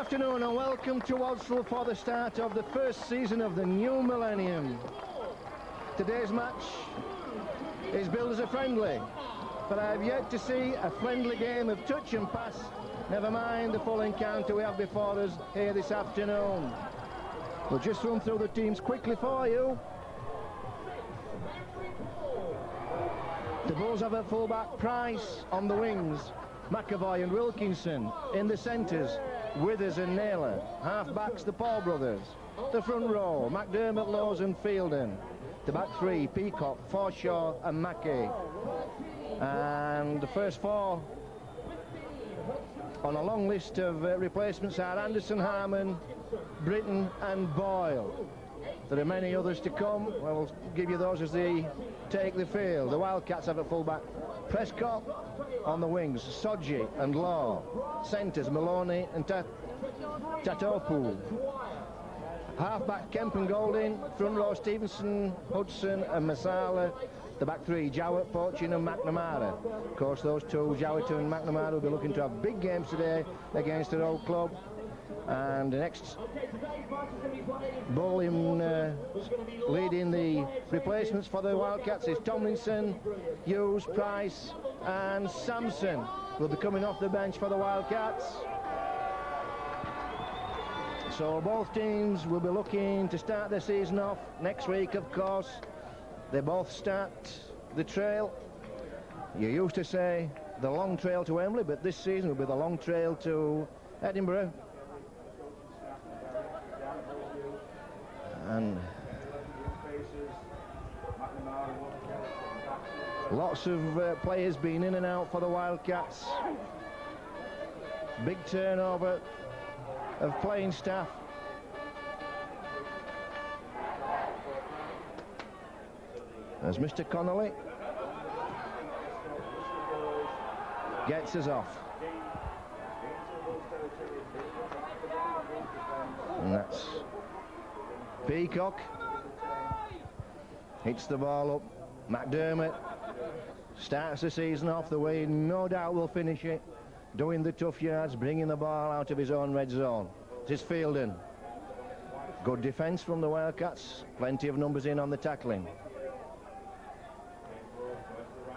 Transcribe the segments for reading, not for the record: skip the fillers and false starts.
afternoon and welcome to Wadsworth for the start of the first season of the new millennium. Today's match is billed as a friendly, but I have yet to see a friendly game of touch and pass, never mind the full encounter we have before us here this afternoon. We'll just run through the teams quickly for you. The Bulls have at full-back Price, on the wings McAvoy and Wilkinson, in the centres Withers and Naylor, half-backs the Paul brothers, the front row McDermott, Lowes and Fielden, the back three Peacock, Forshaw and Mackey, and the first four on a long list of replacements are Anderson, Harmon, Britton and Boyle. There are many others to come. We'll give you those as they take the field. The Wildcats have at full-back Prescott, on the wings Sodji and Law, centres Maloney and Tatopu, half-back Kemp and Golding, front row Stevenson, Hudson and Masala, the back three Jowett, Fortune and McNamara. Of course those two, Jowett and McNamara, will be looking to have big games today against their old club. And the next bull in leading the replacements for the Wildcats is Tomlinson, Hughes, Price and Sampson will be coming off the bench for the Wildcats. So both teams will be looking to start their season off next week, of course. They both start the trail. You used to say the long trail to Wembley, but this season will be the long trail to Edinburgh. And lots of players been in and out for the Wildcats. Big turnover of playing staff. As Mr. Connolly gets us off. And that's Peacock. Hits the ball up. McDermott starts the season off the way no doubt will finish it. Doing the tough yards, bringing the ball out of his own red zone. This is Fielden. Good defence from the Wildcats. Plenty of numbers in on the tackling.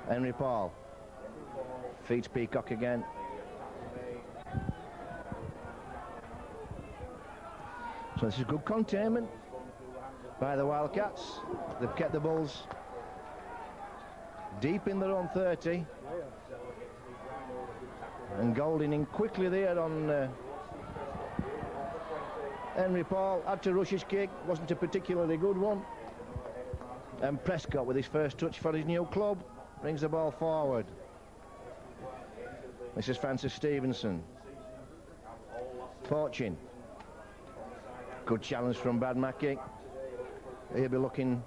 Henry Paul feeds Peacock again. So this is good containment by the Wildcats. They've kept the Bulls deep in their own 30. And Golding in quickly there on Henry Paul. Had to rush his kick, wasn't a particularly good one. And Prescott with his first touch for his new club brings the ball forward. This is Francis Stevenson. Fortune. Good challenge from Brad Mackey. He'll be looking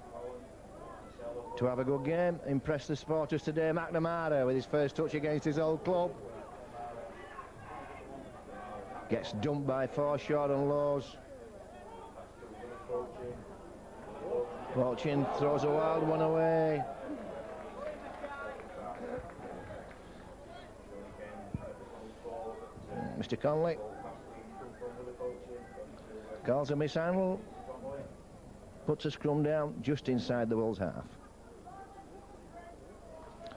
to have a good game, impress the supporters today. McNamara with his first touch against his old club. Gets dumped by Forshaw and Lowes. Fortune throws a wild one away. Mr. Conley calls a mishandle, puts a scrum down just inside the Bulls half.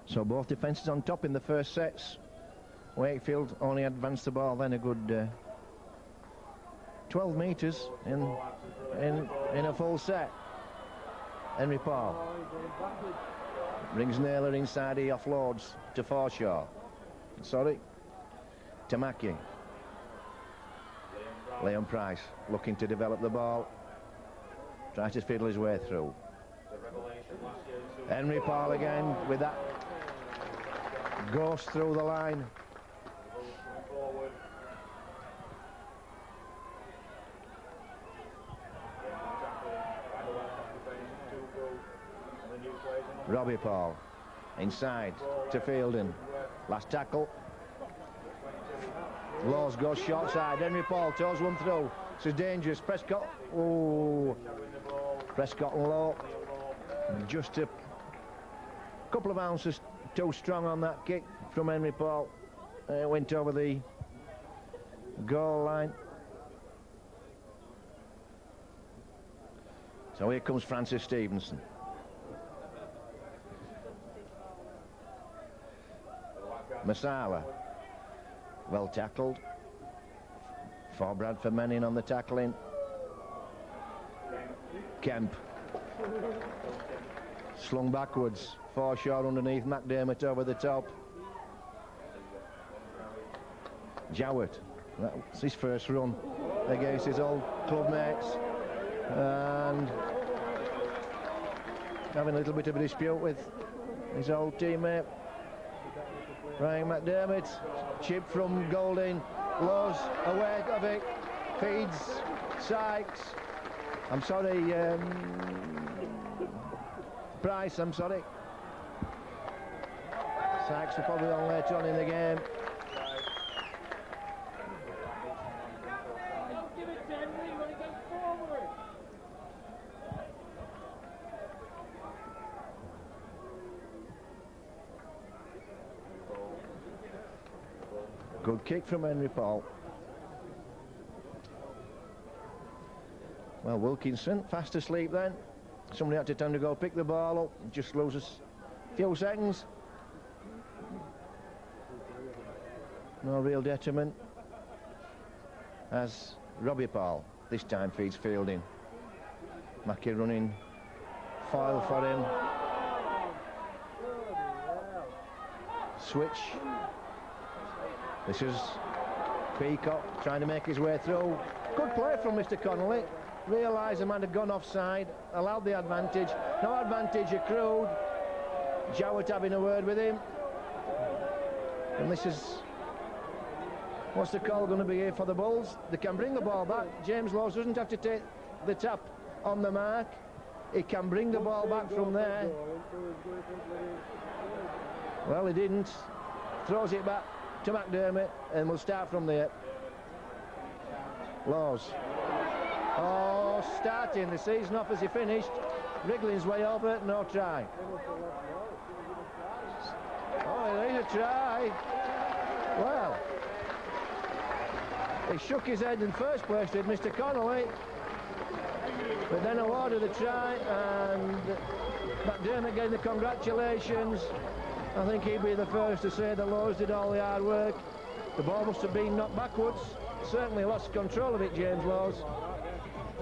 So both defences on top in the first sets. Wakefield only advanced the ball then a good 12 metres in a full set. Henry Paul brings Naylor inside, he offloads to Forshaw. Sorry, to Mackey. Leon Price looking to develop the ball. Tries to fiddle his way through. Henry Paul again with that ghost through the line. Robbie Paul inside to Fielden. Last tackle. Laws goes short side. Henry Paul toes one through. This is dangerous. Prescott. Oh, Prescott and Lowe. Just a couple of ounces too strong on that kick from Henry Paul. Went over the goal line. So here comes Francis Stevenson. Masala, well tackled. 4 Bradford men in on the tackling. Kemp. Slung backwards. Forshaw underneath, McDermott over the top. Jowett. That's his first run against his old club mates. And having a little bit of a dispute with his old teammate. Ryan McDermott. Chip from Golding. Laws away of it. Feeds Sykes. I'm sorry, Price, I'm sorry. Sykes will probably on later on in the game. Good kick from Henry Paul. Well, Wilkinson, fast asleep then. Somebody had to turn to go pick the ball up. Just loses a few seconds. No real detriment. As Robbie Paul this time feeds fielding. Mackie running foil for him. Switch. This is Peacock trying to make his way through. Good play from Mr. Connolly. Realised the man had gone offside, allowed the advantage. No advantage accrued. Jowett having a word with him. And this is... what's the call going to be here for the Bulls? They can bring the ball back. James Laws doesn't have to take the tap on the mark. He can bring the ball back from there. Well, he didn't. Throws it back to McDermott, and we'll start from there. Laws. Oh, starting the season off as he finished. Wriggling his way over, no try. Oh, there's a try. Well, he shook his head in first place, did Mr. Connolly. But then awarded the try, and McDermott getting the congratulations. I think he'd be the first to say that Laws did all the hard work. The ball must have been knocked backwards. Certainly lost control of it, James Laws.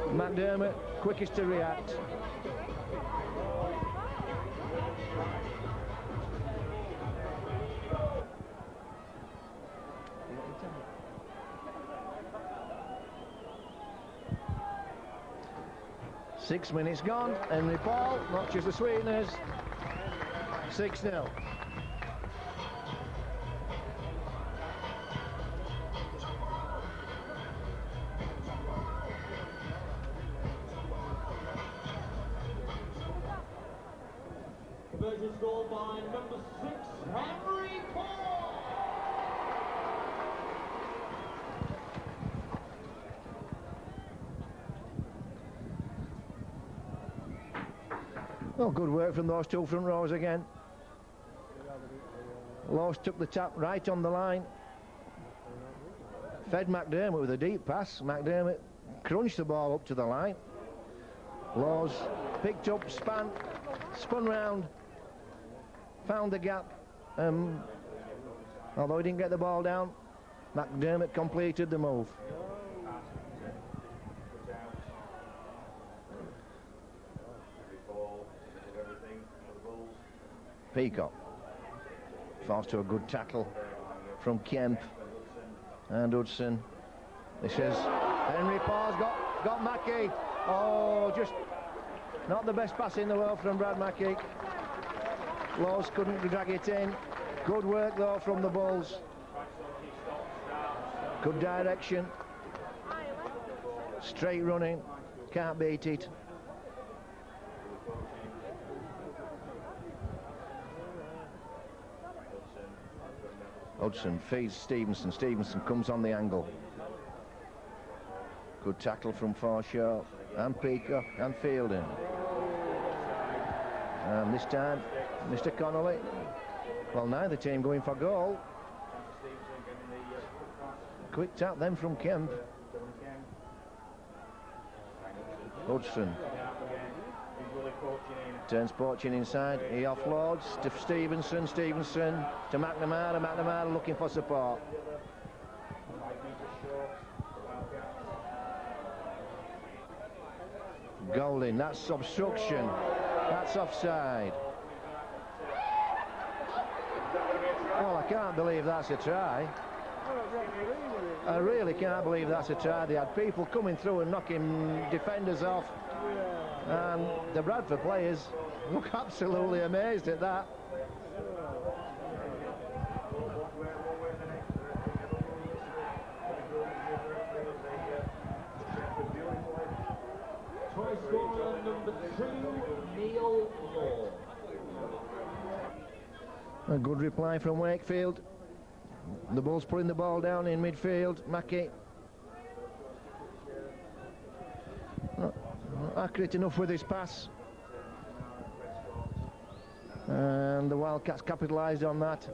McDermott, quickest to react. Six minutes gone. Henry Paul notches the sweeteners. 6-0. Conversion scored by number 6, Henry Paul. Well, good work from those two front rows again. Laws took the tap right on the line. Fed McDermott with a deep pass. McDermott crunched the ball up to the line. Laws picked up, spun round, found the gap. Although he didn't get the ball down, McDermott completed the move. Peacock falls to a good tackle from Kemp and Hudson. This is Henry Paul's got Mackey. Oh, just not the best pass in the world from Brad Mackey. Laws couldn't drag it in. Good work though from the Bulls. Good direction. Straight running. Can't beat it. Hudson feeds Stevenson. Stevenson comes on the angle. Good tackle from Forshaw and Peacock and Fielding. And this time, Mr. Connolly. Well, neither team going for goal. Quick tap then from Kemp. Hudson Turns Porchin inside. He offloads to Stevenson. Stevenson to McNamara. McNamara looking for support. Golding, that's obstruction. That's offside. Well, I can't believe that's a try. I really can't believe that's a try. They had people coming through and knocking defenders off. And the Bradford players look absolutely amazed at that. Try scorer number 2, Neil Moore. A good reply from Wakefield. The Bulls putting the ball down in midfield. Mackey. Not accurate enough with his pass. And the Wildcats capitalised on that.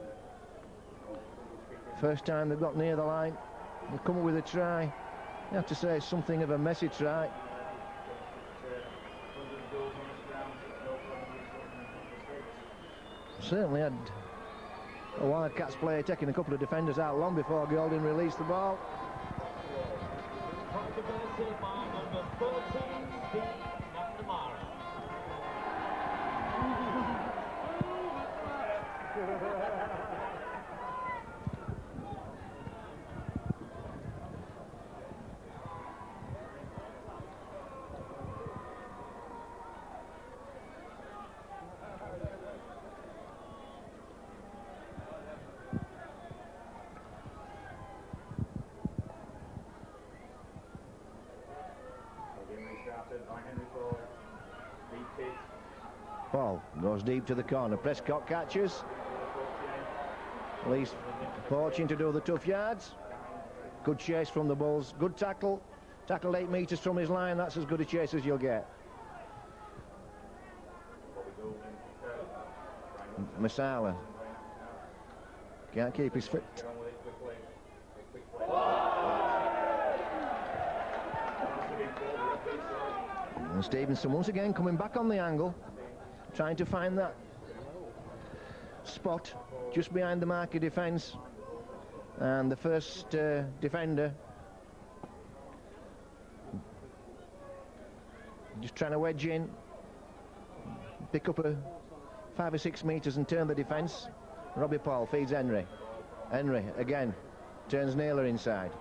First time they've got near the line. They come up with a try. You have to say it's something of a messy try. Certainly had a Wildcats player taking a couple of defenders out long before Golding released the ball. Controversy by number 13, Steve McNamara. Ball goes deep to the corner. Prescott catches. Leaves Porchin to do the tough yards. Good chase from the Bulls. Good tackle. Tackled 8 metres from his line. That's as good a chase as you'll get. Masala can't keep his foot. And Stevenson once again coming back on the angle, trying to find that spot just behind the marker defence. And the first defender just trying to wedge in, pick up a 5 or 6 metres and turn the defence. Robbie Paul feeds Henry. Henry again turns Naylor inside.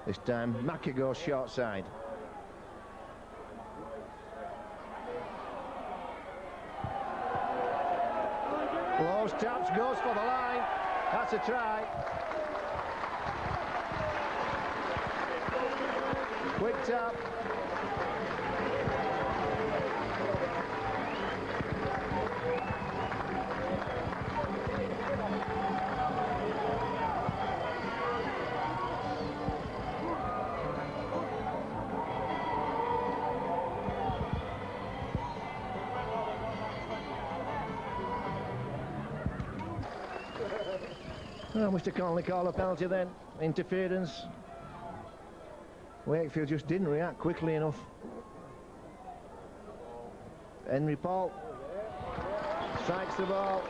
This time Mackey goes short side. Blows, taps, goes for the line. That's a try. Quick tap. Well, Mr. Conley called a penalty then. Interference. Wakefield just didn't react quickly enough. Henry Paul strikes the ball.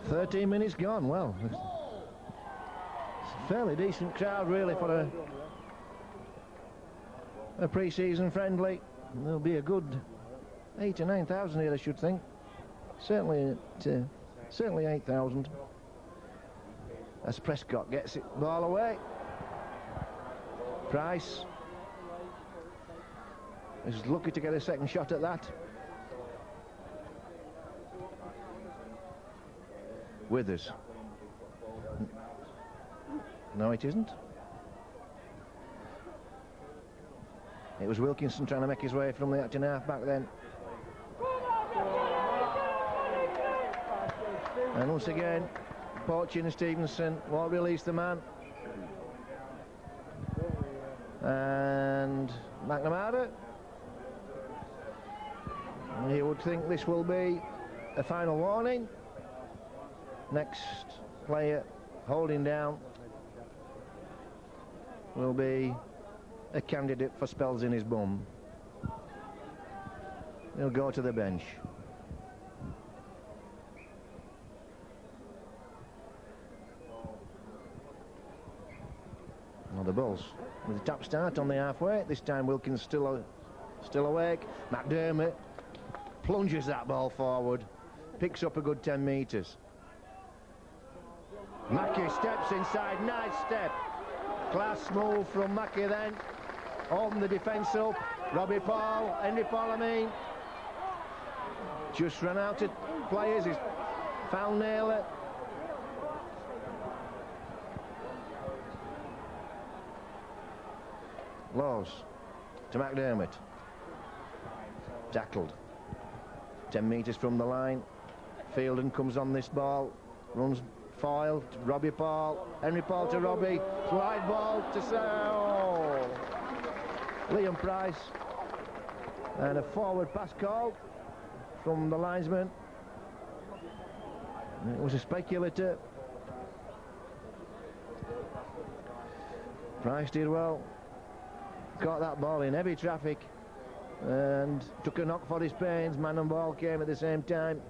"13 minutes gone." Well, it's a fairly decent crowd really for a pre-season friendly. There'll be a good 8,000 to 9,000 here, I should think. Certainly 8,000. As Prescott gets it ball away. Price is lucky to get a second shot at that. Withers. No, it isn't. It was Wilkinson trying to make his way from the acting half back then. And once again, Porchin and Stevenson won't release the man. And McNamara. You would think this will be a final warning. Next player holding down will be a candidate for spells in his bum. He'll go to the bench. Well, the Bulls with a top start on the halfway. This time Wilkins still awake. McDermott plunges that ball forward, picks up a good 10 metres. Mackey steps inside, nice step. Class move from Mackey then. Open the defence up. Henry Paul, I mean. Just ran out of players. He's foul nailer. Laws to McDermott. Tackled. 10 metres from the line. Fielden comes on this ball. Runs foil to Robbie Paul. Henry Paul to Robbie. Slide ball to Liam Price. And a forward pass call from the linesman. It was a speculator. Price did well. Got that ball in heavy traffic and took a knock for his pains. Man and ball came at the same time.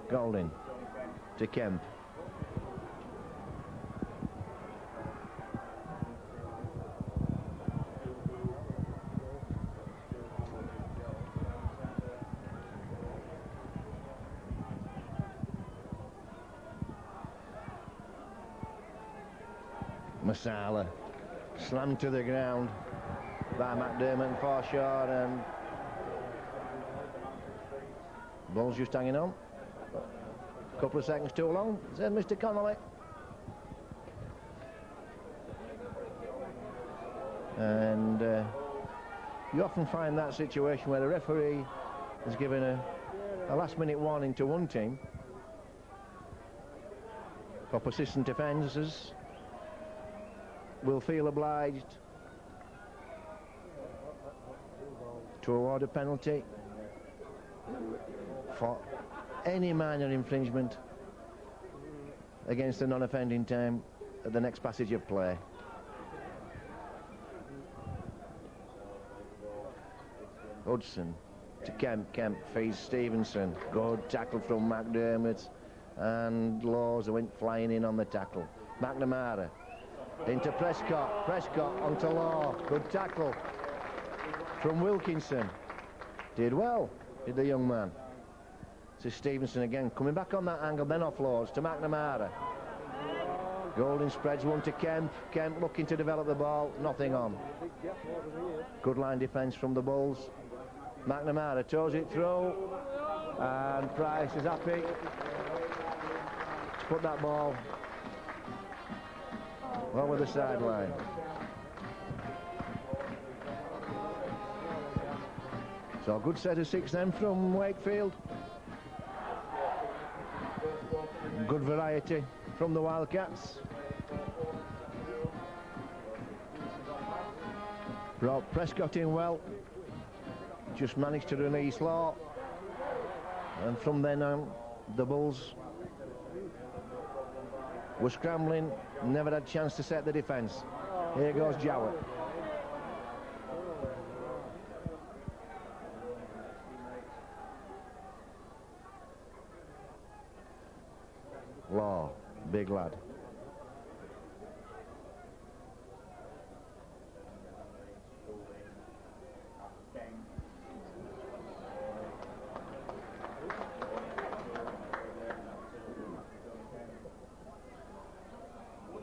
Golding to Kemp. Masala slammed to the ground by McDermott and Forshaw, and ball's just hanging on. A couple of seconds too long, said Mr. Connolly. And you often find that situation where the referee has given a last-minute warning to one team for persistent offences, will feel obliged to award a penalty for any minor infringement against the non-offending team at the next passage of play. Hudson to Kemp feeds Stevenson. Good tackle from McDermott, and Laws went flying in on the tackle. McNamara into Prescott onto Law. Good tackle from Wilkinson. Did well, did the young man. To Stevenson again, coming back on that angle, then off Laws to McNamara. Golding spreads one to Kemp. Kemp looking to develop the ball, nothing on. Good line defence from the Bulls. McNamara toes it through, and Price is happy to put that ball over the sideline. So a good set of 6 then from Wakefield. Good variety from the Wildcats. Brought Prescott in well. Just managed to release Law. And from then on, the Bulls were scrambling, never had a chance to set the defence. Here goes Jowett. Law, big lad.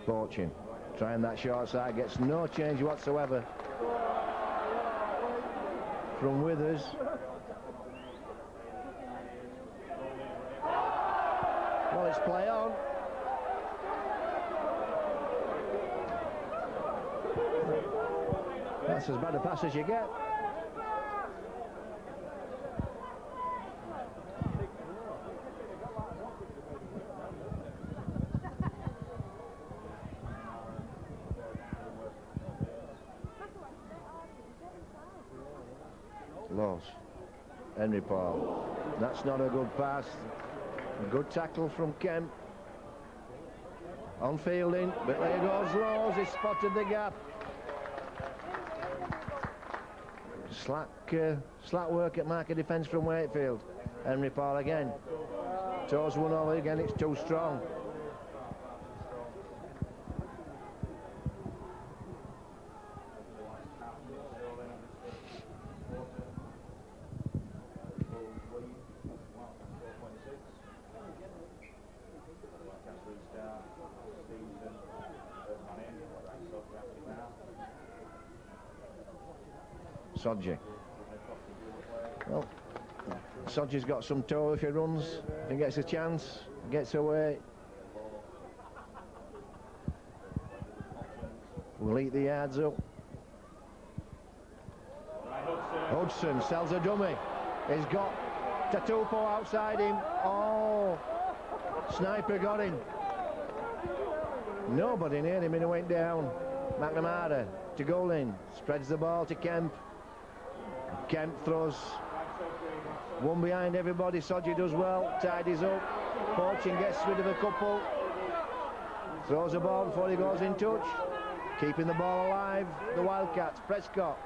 Fortune trying that short side, gets no change whatsoever from Withers. Well, it's play on. That's as bad a pass as you get. Laws. Henry Paul. That's not a good pass. A good tackle from Kemp. On fielding, but there goes Laws. He spotted the gap. Slack work at marker defence from Wakefield. Henry Paul again. Toes one over again. It's too strong. Sodgy. Well, Sodgy's got some toe if he runs. If he gets a chance, gets away. We'll eat the yards up. Hudson sells a dummy. He's got Tatupo outside him. Oh, Sniper got him. Nobody near him and he went down. McNamara to Golding. Spreads the ball to Kemp. Kemp throws one behind everybody. Sodgy does well, tidies up. Poaching gets rid of a couple. Throws a ball before he goes in touch. Keeping the ball alive, the Wildcats. Prescott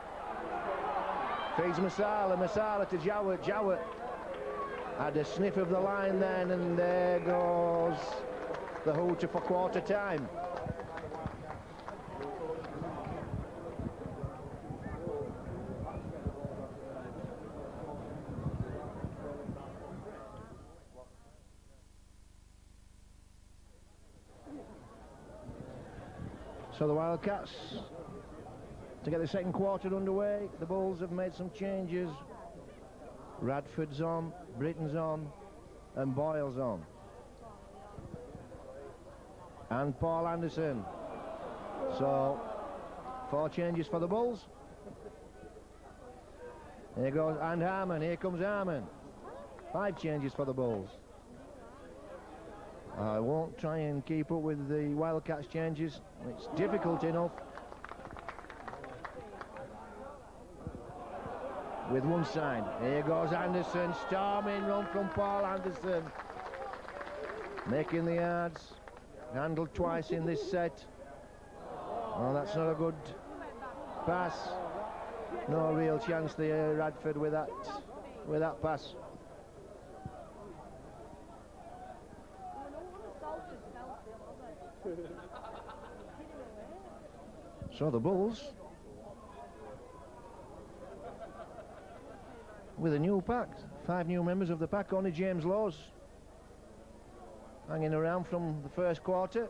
feeds Masala to Jowett. Jowett had a sniff of the line then, and there goes the hooter for quarter time. So the Wildcats, to get the second quarter underway, the Bulls have made some changes. Bradford's on, Britton's on, and Boyle's on. And Paul Anderson. So, 4 changes for the Bulls. Here goes, and Harmon, here comes Harmon. 5 changes for the Bulls. I won't try and keep up with the Wildcats changes. It's difficult enough with one side. Here goes Anderson, storming run from Paul Anderson. Making the yards. Handled twice in this set. Oh, that's not a good pass. No real chance there, Radford, with that pass. So the Bulls with a new pack, 5 new members of the pack. Only James Laws hanging around from the first quarter.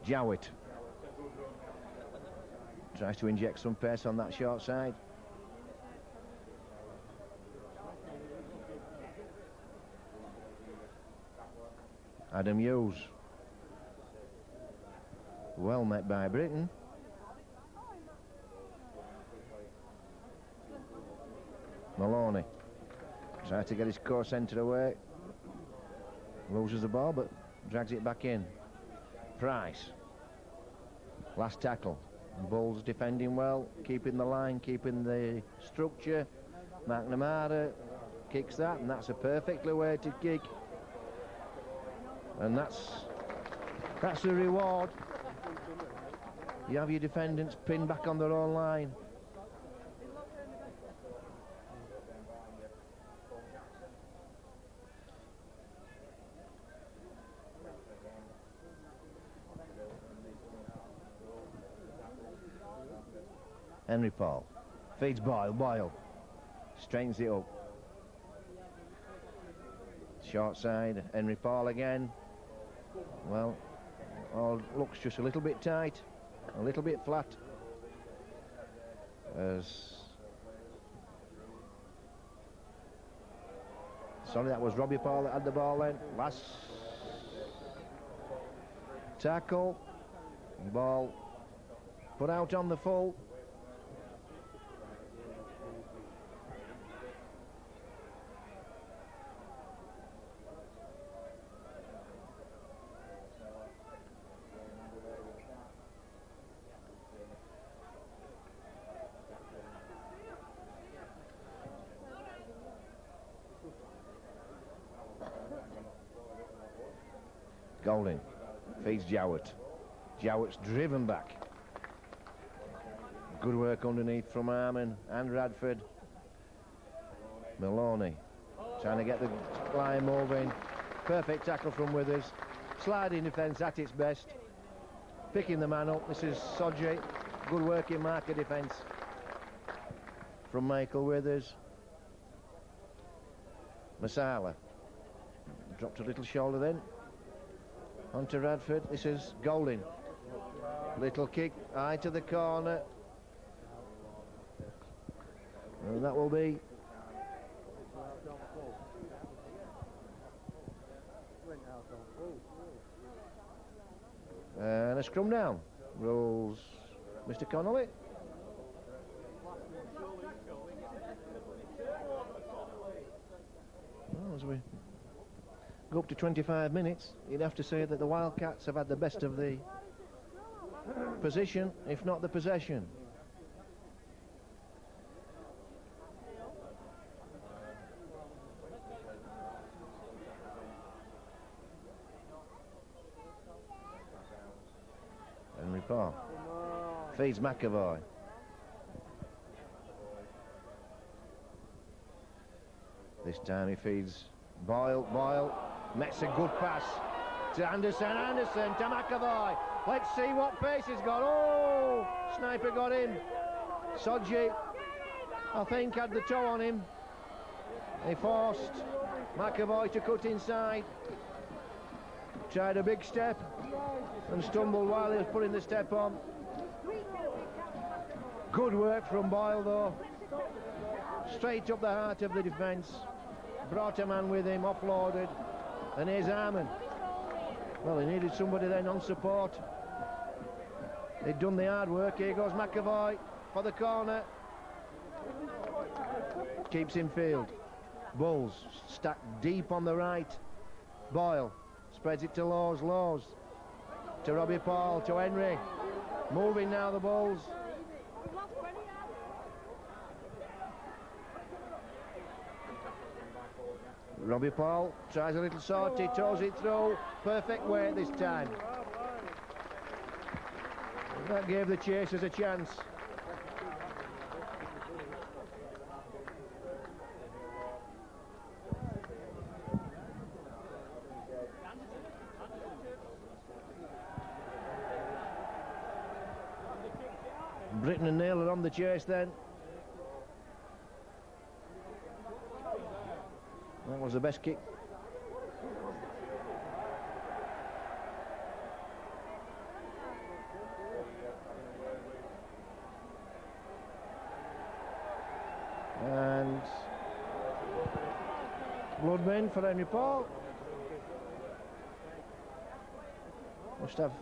Jowett tries to inject some pace on that short side. Adam Hughes. Well met by Britton. Maloney tries to get his core centre away. Loses the ball but drags it back in. Price. Last tackle. Bulls defending well, keeping the line, keeping the structure. McNamara kicks that, and that's a perfectly weighted kick. And that's the reward. You have your defendants pinned back on their own line. Henry Paul feeds Boyle straightens it up. Short side, Henry Paul again. Well, all looks just a little bit tight, a little bit flat. Sorry, that was Robbie Paul that had the ball then. Last Tackle. Ball put out on the full. Golding feeds Jowett. Jowett's driven back. Good work underneath from Harmon and Bradford. Maloney trying to get the line moving. Perfect tackle from Withers. Sliding defence at its best. Picking the man up. This is Sodji. Good work in marker defence from Michael Withers. Masala dropped a little shoulder then. Onto Radford. This is Golding. Little kick, eye to the corner. And that will be and a scrum down. Rules Mr. Connolly. Well, as we go up to 25 minutes, you'd have to say that the Wildcats have had the best of the position, if not the possession. Henry Paul feeds McAvoy. This time he feeds Boyle. Boyle makes a good pass to Anderson. Anderson to McAvoy. Let's see what pace he's got. Oh, Sniper got him. Sodji, I think, had the toe on him. He forced McAvoy to cut inside. Tried a big step and stumbled while he was putting the step on. Good work from Boyle though. Straight up the heart of the defence. Brought a man with him, offloaded. And here's Harmon. Well, he needed somebody then on support. He'd done the hard work. Here goes McAvoy for the corner. Keeps in field. Bulls stacked deep on the right. Boyle spreads it to Laws. Laws to Robbie Paul, to Henry. Moving now the Bulls. Robbie Paul tries a little sortie, toes it through. Perfect weight this time. That gave the chasers a chance. Britton and Naylor on the chase then. That was the best kick. And bloodman for Henry Paul. Must have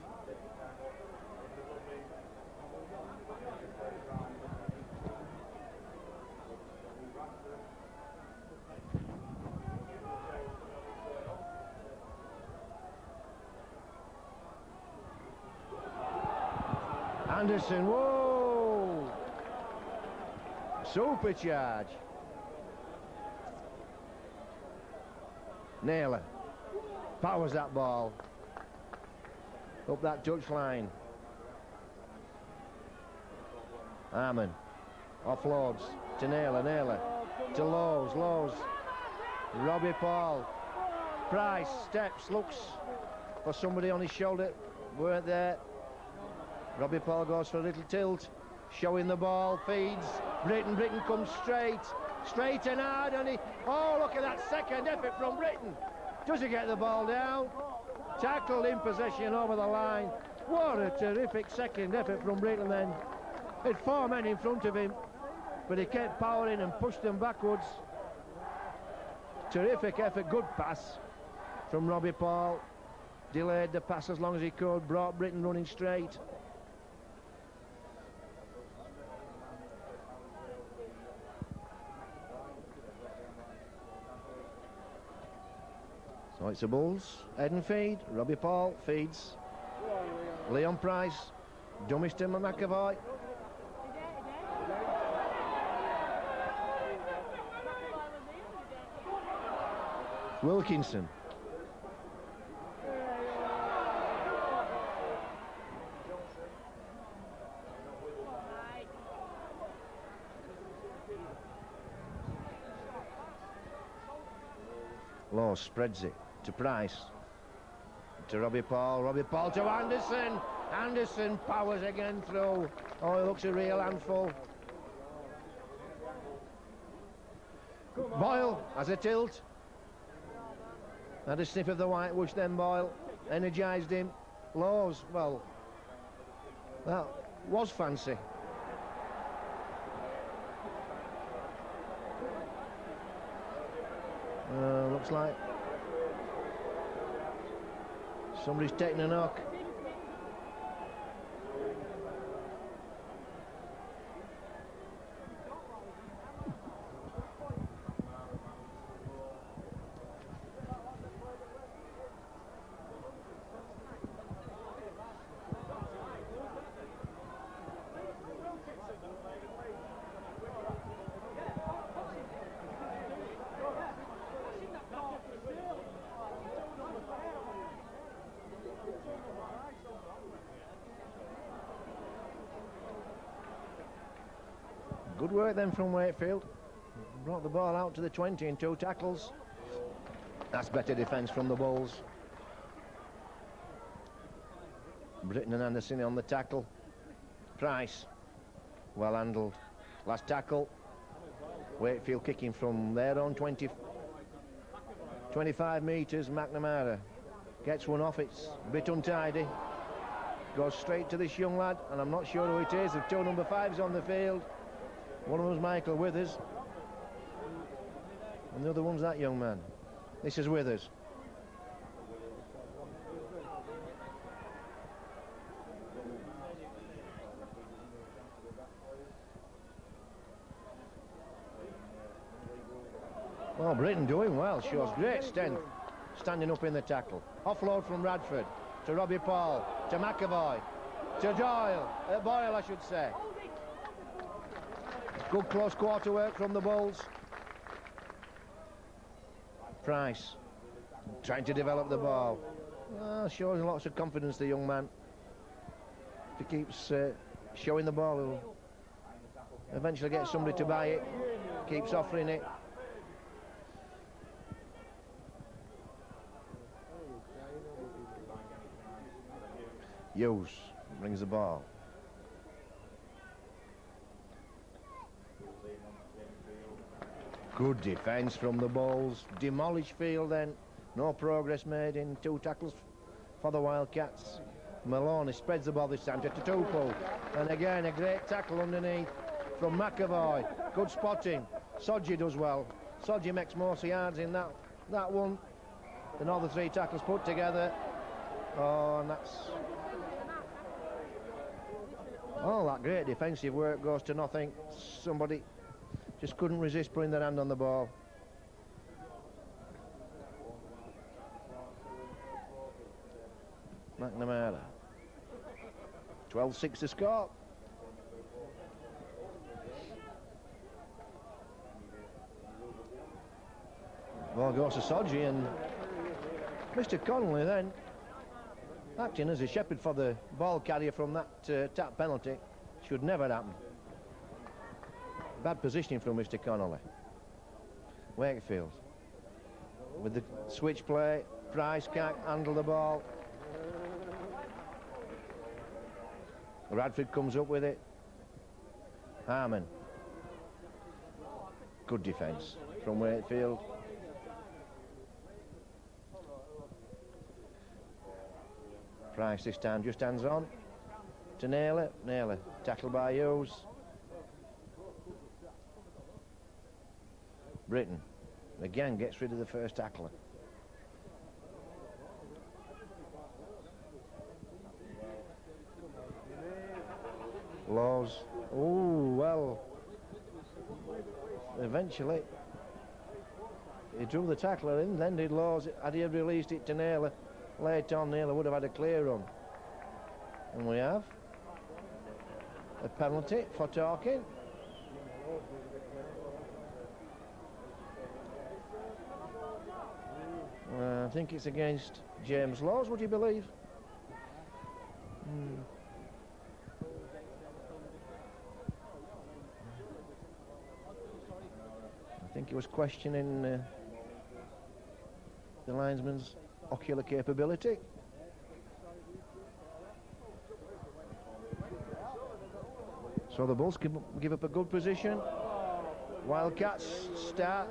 Anderson, whoa! Supercharge. Naylor powers that ball up that touch line. Harmon offloads to Naylor. Naylor to Lowe's. Lowe's. Robbie Paul. Price steps, looks for somebody on his shoulder. Weren't there. Robbie Paul goes for a little tilt, showing the ball, feeds. Britton comes straight and hard, and he, oh, look at that second effort from Britton. Does he get the ball down? Tackled in possession over the line. What a terrific second effort from Britton then. He had 4 men in front of him, but he kept powering and pushed them backwards. Terrific effort, good pass from Robbie Paul. delayed the pass as long as he could, brought Britain running straight. So it's the Bulls, head and feed. Robbie Paul feeds Leon Price, Dummiston McAvoy. Wilkinson. Law spreads it to Price, to Robbie Paul to Anderson. Anderson powers again through. Oh, he looks a real handful. Boyle has a tilt. Had a sniff of the whitewash then Boyle. Energised him. Laws, well, that was fancy. Looks like somebody's taking a knock. Good work then from Wakefield. Brought the ball out to the 20 in 2 tackles. That's better defence from the Bulls. Britton and Anderson on the tackle. Price, well handled. Last tackle. Wakefield kicking from their own 25 metres. McNamara gets one off. It's a bit untidy. Goes straight to this young lad, and I'm not sure who it is. The 2 number 5s on the field. One of them's Michael Withers, and the other one's that young man. This is Withers. Well, Britain doing well, shows great strength, standing up in the tackle. Offload from Bradford to Robbie Paul, to McAvoy, to Boyle, I should say. Good close quarter work from the Bulls. Price trying to develop the ball. Shows lots of confidence, the young man. If he keeps showing the ball, he'll eventually get somebody to buy it. Keeps offering it. Hughes brings the ball. Good defence from the Bulls. Demolished field then. No progress made in 2 tackles for the Wildcats. Maloney spreads the ball this time to Tupu. And again, a great tackle underneath from McAvoy. Good spotting. Sodji does well. Sodji makes most yards in that one. And all the 3 tackles put together. Oh, and that's... Oh, that great defensive work goes to nothing. Somebody just couldn't resist putting their hand on the ball. McNamara. 12-6 to score. Ball goes to Sodji, and Mr. Connolly then acting as a shepherd for the ball carrier from that tap penalty. Should never happen. Bad positioning from Mr. Connolly. Wakefield with the switch play. Price can't handle the ball. Bradford comes up with it. Harmon. Good defence from Wakefield. Price this time just hands on to Naylor. Naylor tackled by Hughes. Britain again gets rid of the first tackler. Laws. Oh, well. Eventually, he drew the tackler in, then did Laws. Had he released it to Naylor late on, Naylor would have had a clear run. And we have a penalty for talking. I think it's against James Laws, would you believe? I think he was questioning the linesman's ocular capability. So the Bulls give up a good position. Wildcats start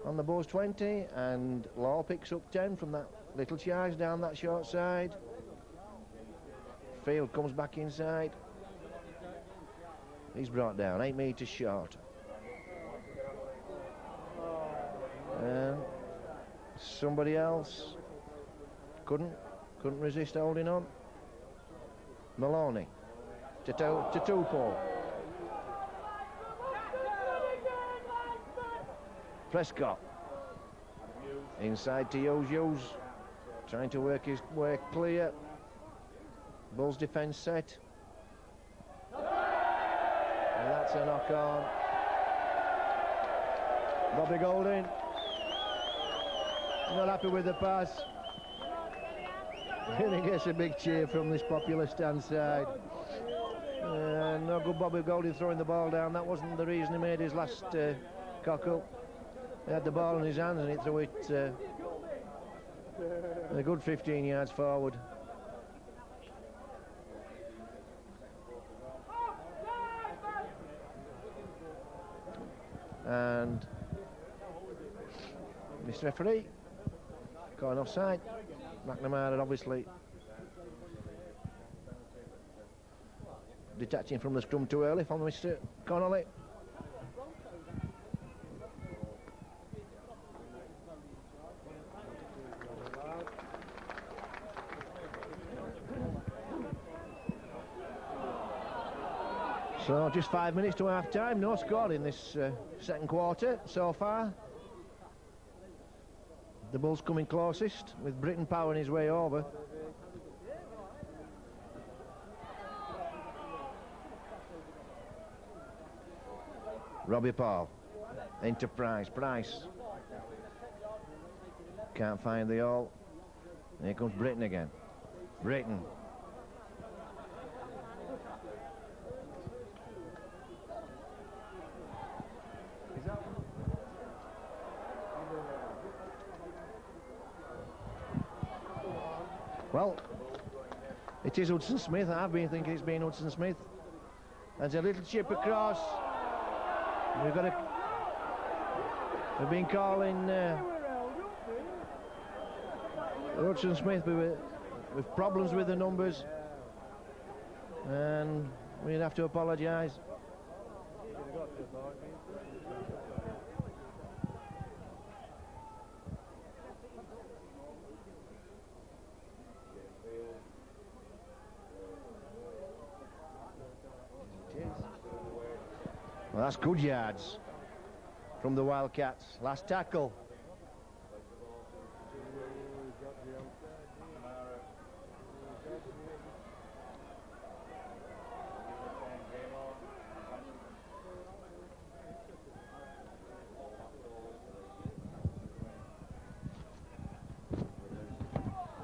on the Bulls 20, and Law picks up 10 from that little charge down that short side. Field comes back inside. He's brought down 8 metres short. Somebody else couldn't resist holding on. Maloney to Tupou. Prescott inside to Hughes, trying to work his way clear. Bulls defence set, and that's a knock on. Bobby Golding not happy with the pass, and he gets a big cheer from this popular stand side. No good Bobby Golding throwing the ball down. That wasn't the reason he made his last cock-up. He had the ball in his hands and he threw it a good 15 yards forward. And Mr. Referee, caught an offside. McNamara had obviously detaching from the scrum too early from Mr. Connolly. So just 5 minutes to half time, no score in this second quarter so far. The Bulls coming closest, with Britton powering his way over. Robbie Paul into Price. Can't find the hole. Here comes Britton again. Britton. Well, it is Hudson Smith. I've been thinking it's been Hudson Smith. There's a little chip across. We've been calling Hudson Smith with problems with the numbers, and we'd have to apologise. Well, that's good yards from the Wildcats. Last tackle.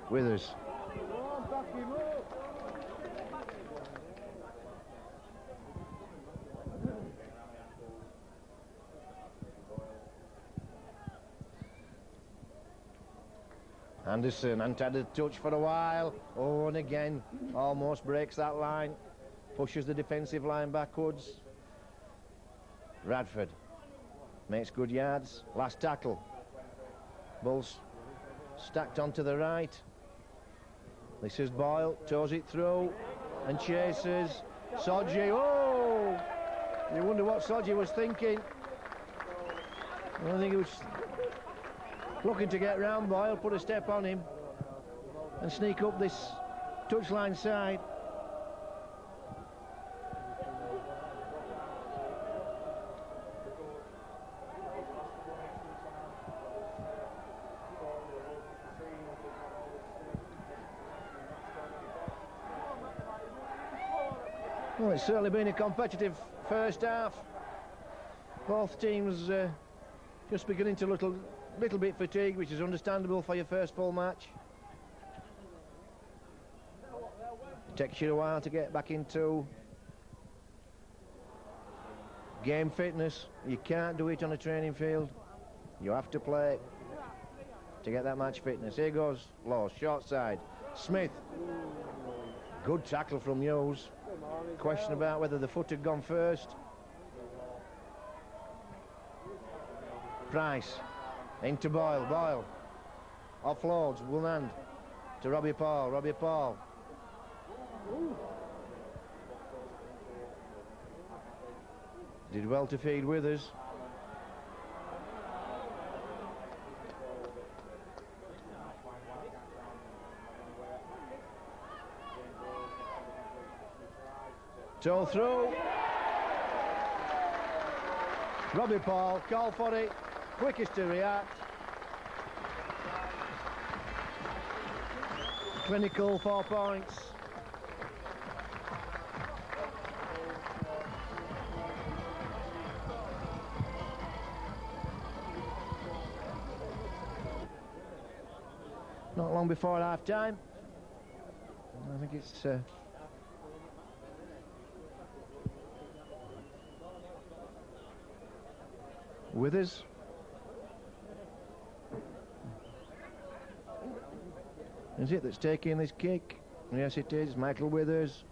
Withers. Anderson hadn't had a touch for a while. Oh, and again, almost breaks that line. Pushes the defensive line backwards. Bradford makes good yards. Last tackle. Bulls stacked onto the right. This is Boyle, toes it through and chases. Sodji, oh! You wonder what Sodji was thinking. I don't think he was looking to get round Boyle, put a step on him and sneak up this touchline side. Well, it's certainly been a competitive first half. Both teams just beginning to little bit fatigued, which is understandable for your first full match. Takes you a while to get back into game fitness. You can't do it on a training field. You have to play to get that match fitness. Here goes Laws, short side. Smith. Good tackle from Hughes. Question about whether the foot had gone first. Price. Into Boyle. Boyle. Offloads. One hand to Robbie Paul. Robbie Paul. Did well to feed Withers. Toe through. Robbie Paul, call for it, quickest to react. Clinical, 4 points. Not long before half-time. I think it's Withers. Is it that's taking this kick? Yes, it is. Michael Withers.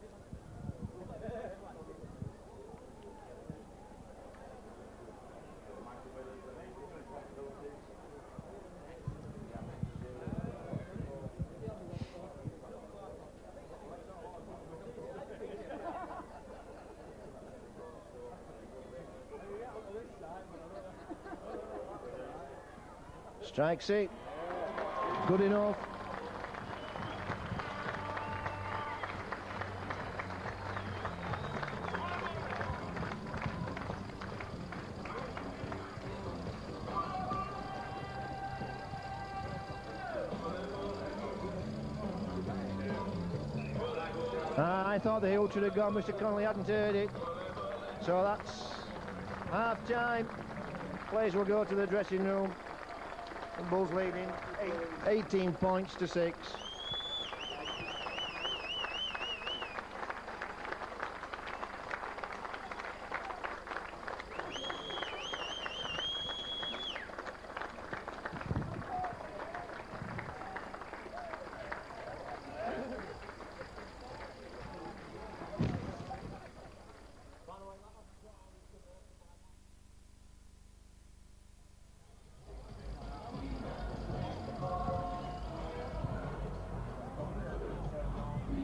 Strikes it. Good enough. I thought the heel should have gone. Mr. Connolly hadn't heard it. So that's half time. Players will go to the dressing room. And Bulls leading 18 points to 6.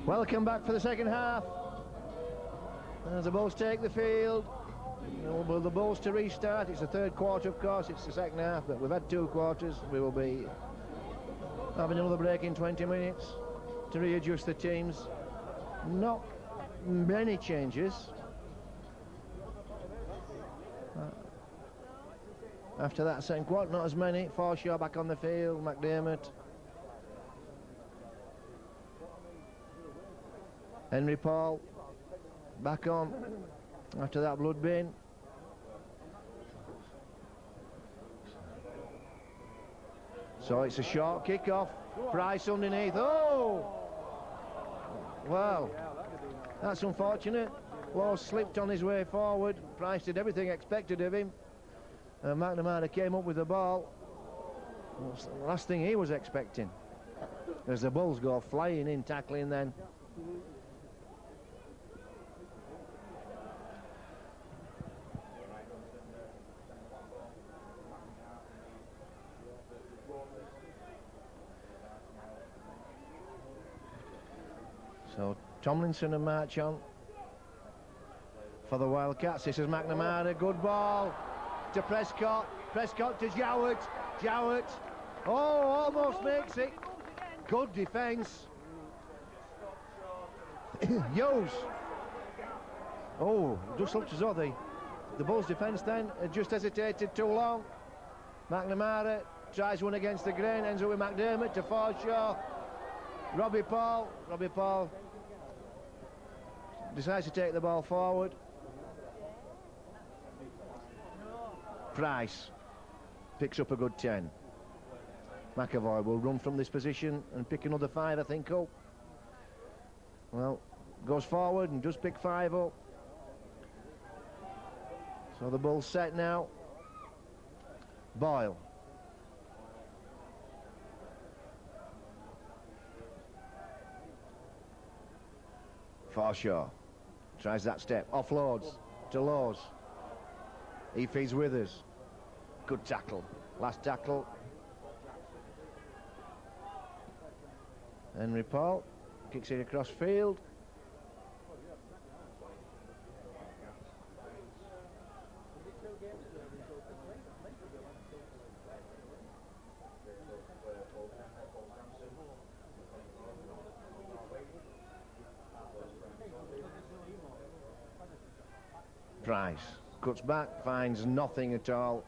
Welcome back for the second half. As the Bulls take the field, will the Bulls to restart? It's the third quarter, of course. It's the second half, but we've had 2 quarters. We will be having another break in 20 minutes to readjust the teams. Not many changes. After that second quarter, not as many. Forshaw back on the field, McDermott. Henry Paul back on after that blood bin. So it's a short kick-off. Price underneath. Oh! Well, that's unfortunate. Law slipped on his way forward. Price did everything expected of him. And McNamara came up with the ball. Well, the last thing he was expecting. As the Bulls go flying in, tackling then. So Tomlinson and march on for the Wildcats. This is McNamara, good ball to Prescott. Prescott to Jowett. Jowett, oh, almost makes it. Good defence. Hughes. Oh, just looked as though the Bulls' defence then had just hesitated too long. McNamara tries one against the grain, ends up with McDermott to Forshaw. Robbie Paul decides to take the ball forward. Price picks up a good 10. McAvoy will run from this position and pick another 5, I think, up. Well, goes forward and does pick 5 up. So the ball's set now. Boyle. Forshaw tries that step, offloads to Laws. He feeds Withers. Good tackle, last tackle. Henry Paul kicks it across field. Price cuts back, finds nothing at all.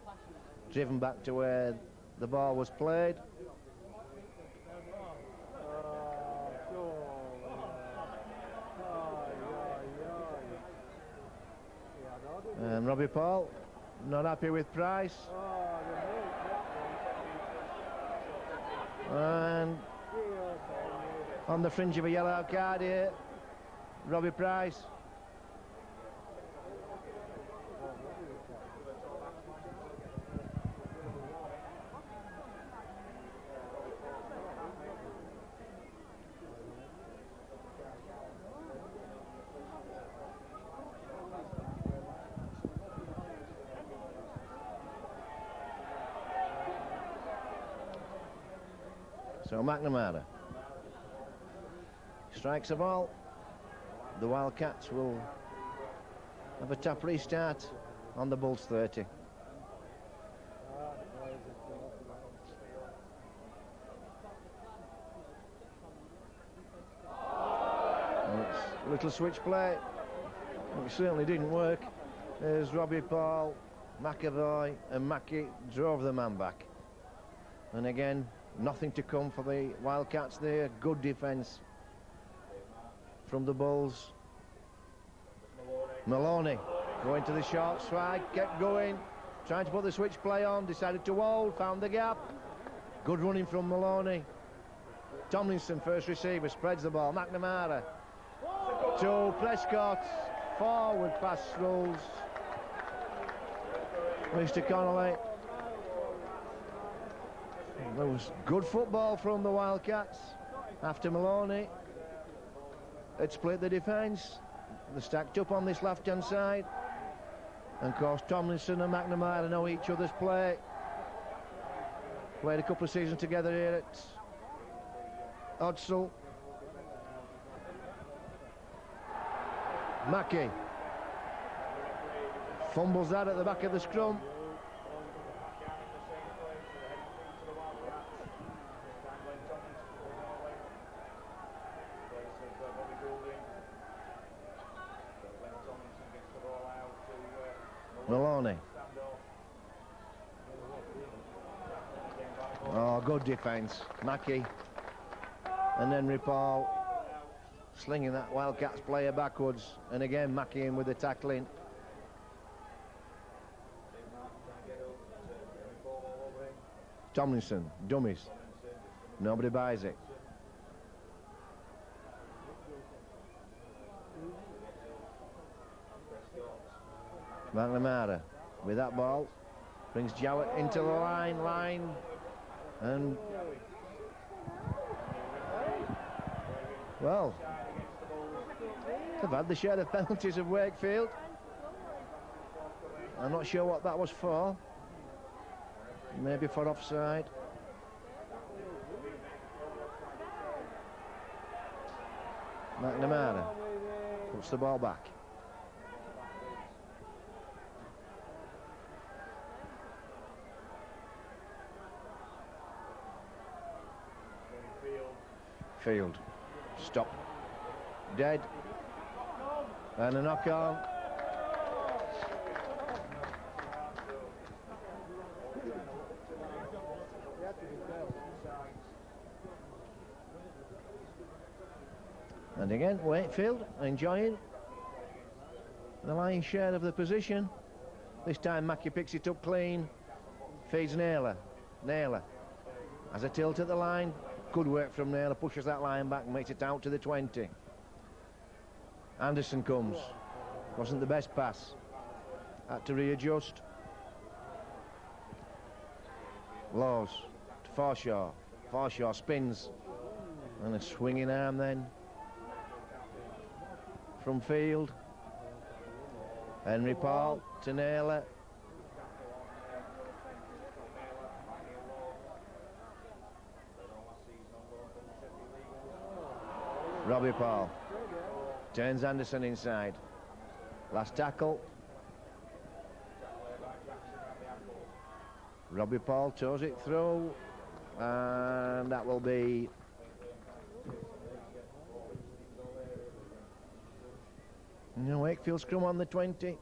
Driven back to where the ball was played. And Robbie Paul not happy with Price. And on the fringe of a yellow card here, Robbie Price. So McNamara strikes a ball. The Wildcats will have a tap restart on the Bulls 30. And it's a little switch play. It certainly didn't work as Robbie Paul, McAvoy and Mackey drove the man back. And again, nothing to come for the Wildcats there. Good defence from the Bulls. Maloney going to the short strike, kept going, trying to put the switch play on, decided to hold, found the gap. Good running from Maloney. Tomlinson, first receiver, spreads the ball. McNamara to Prescott. Forward pass rolls. Mr. Connolly. There was good football from the Wildcats after Maloney had split the defence. They're stacked up on this left-hand side. And of course Tomlinson and McNamara know each other's play. Played a couple of seasons together here at Odsall. Mackey fumbles that at the back of the scrum. Maloney. Oh, good defence. Mackey. And then Ripaul slinging that Wildcats player backwards. And again, Mackey in with the tackling. Tomlinson, dummies. Nobody buys it. McNamara with that ball brings Jowett into the line, and well, they've had the share of penalties of Wakefield. I'm not sure what that was for. Maybe for offside. McNamara puts the ball back. Field. Stop. Dead. And a knock on. And again, Wakefield enjoying the lion's share of the position. This time Mackie picks it up clean, feeds Naylor. Naylor has a tilt at the line. Good work from Naylor, pushes that line back and makes it out to the 20. Anderson comes. Wasn't the best pass. Had to readjust. Laws to Forshaw. Forshaw spins. And a swinging arm then from field. Henry Paul to Naylor. Robbie Paul turns Anderson inside. Last tackle. Robbie Paul toes it through, and that will be Wakefield scrum on the 20.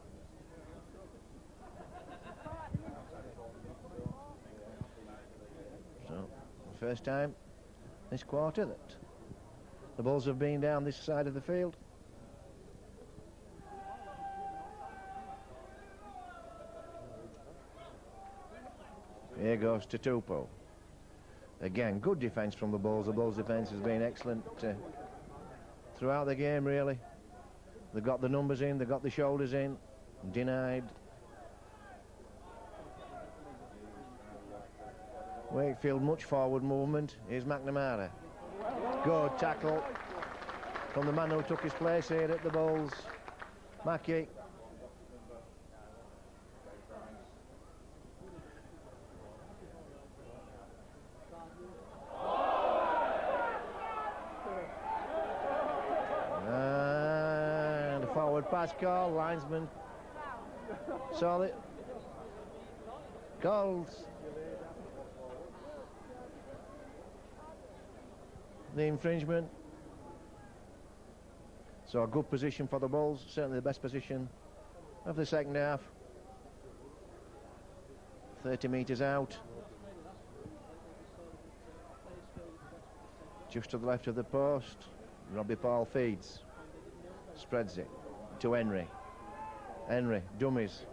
So, first time this quarter that the Bulls have been down this side of the field. Here goes to Tupou. Again, good defence from the Bulls. The Bulls' defence has been excellent throughout the game, really. They've got the numbers in, they've got the shoulders in. Denied. Wakefield, much forward movement. Here's McNamara. Good tackle from the man who took his place here at the Bulls. Mackie. And a forward pass call. Linesman saw it. Calls the infringement. So a good position for the Bulls, certainly the best position of the second half. 30 metres out. Just to the left of the post. Robbie Paul feeds. Spreads it to Henry. Henry, dummies.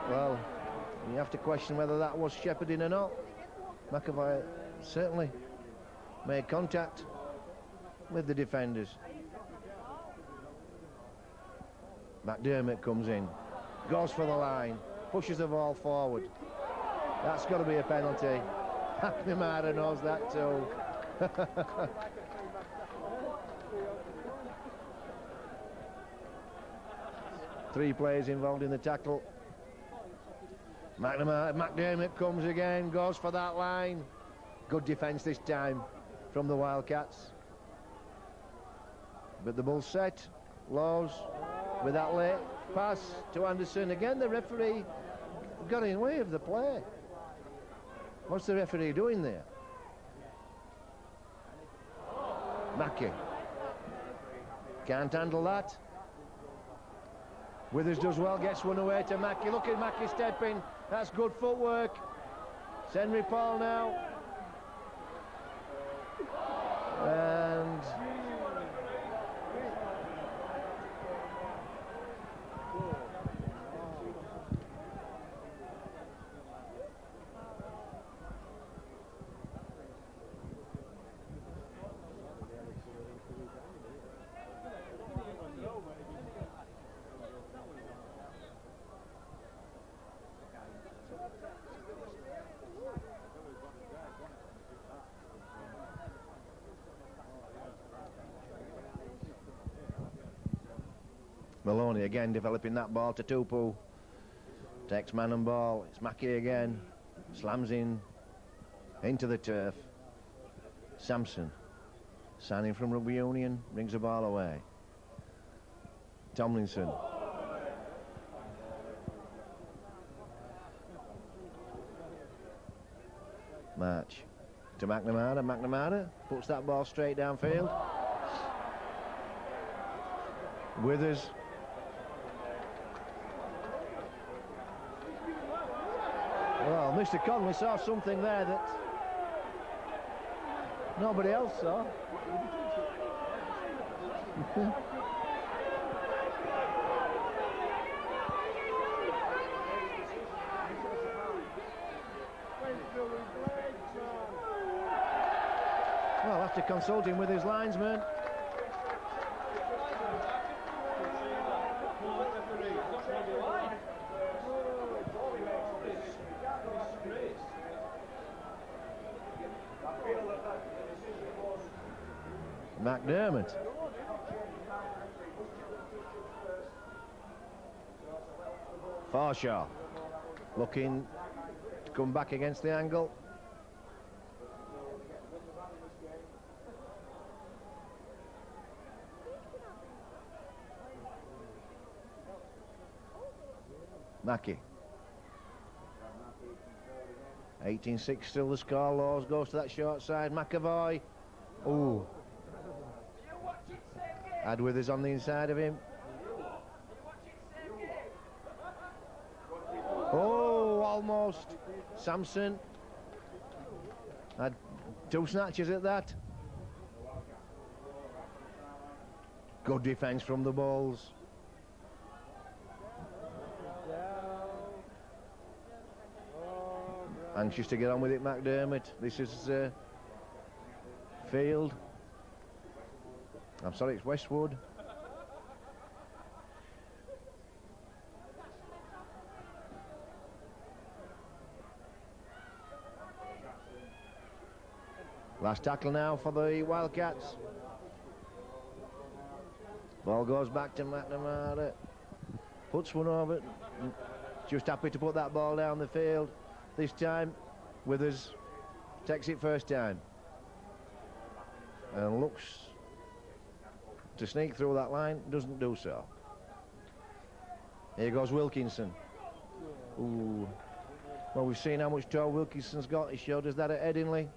Well, you have to question whether that was shepherding or not. McAvoy certainly made contact with the defenders. McDermott comes in, goes for the line, pushes the ball forward. That's got to be a penalty. McNamara knows that too. 3 players involved in the tackle. McDermott comes again, goes for that line. Good defence this time from the Wildcats. But the Bulls set. Laws with that late pass to Anderson. Again, the referee got in the way of the play. What's the referee doing there? Mackie can't handle that. Withers does well, gets one away to Mackie. Look at Mackie stepping. That's good footwork. It's Henry Paul now. And Maloney again developing that ball to Tupou. Takes man and ball. It's Mackie again. Slams in into the turf. Sampson signing from Rugby Union, brings the ball away. Tomlinson. March to McNamara. McNamara puts that ball straight downfield. Withers. Well, Mr. Conley saw something there that nobody else saw. consulting with his linesman. McDermott. Farshaw looking to come back against the angle. Mackie. 18-6 still the score. Laws goes to that short side. McAvoy. Ooh. Adwithers on the inside of him. Oh, almost. Sampson had 2 snatches at that. Good defence from the Bulls. Anxious to get on with it, McDermott. This is Field. I'm sorry, it's Westwood. Last tackle now for the Wildcats. Ball goes back to McNamara. Puts one over. Just happy to put that ball down the field. This time, Withers takes it first time. And looks to sneak through that line, doesn't do so. Here goes Wilkinson. Ooh. Well, we've seen how much toe Wilkinson's got. He showed us that at Headingley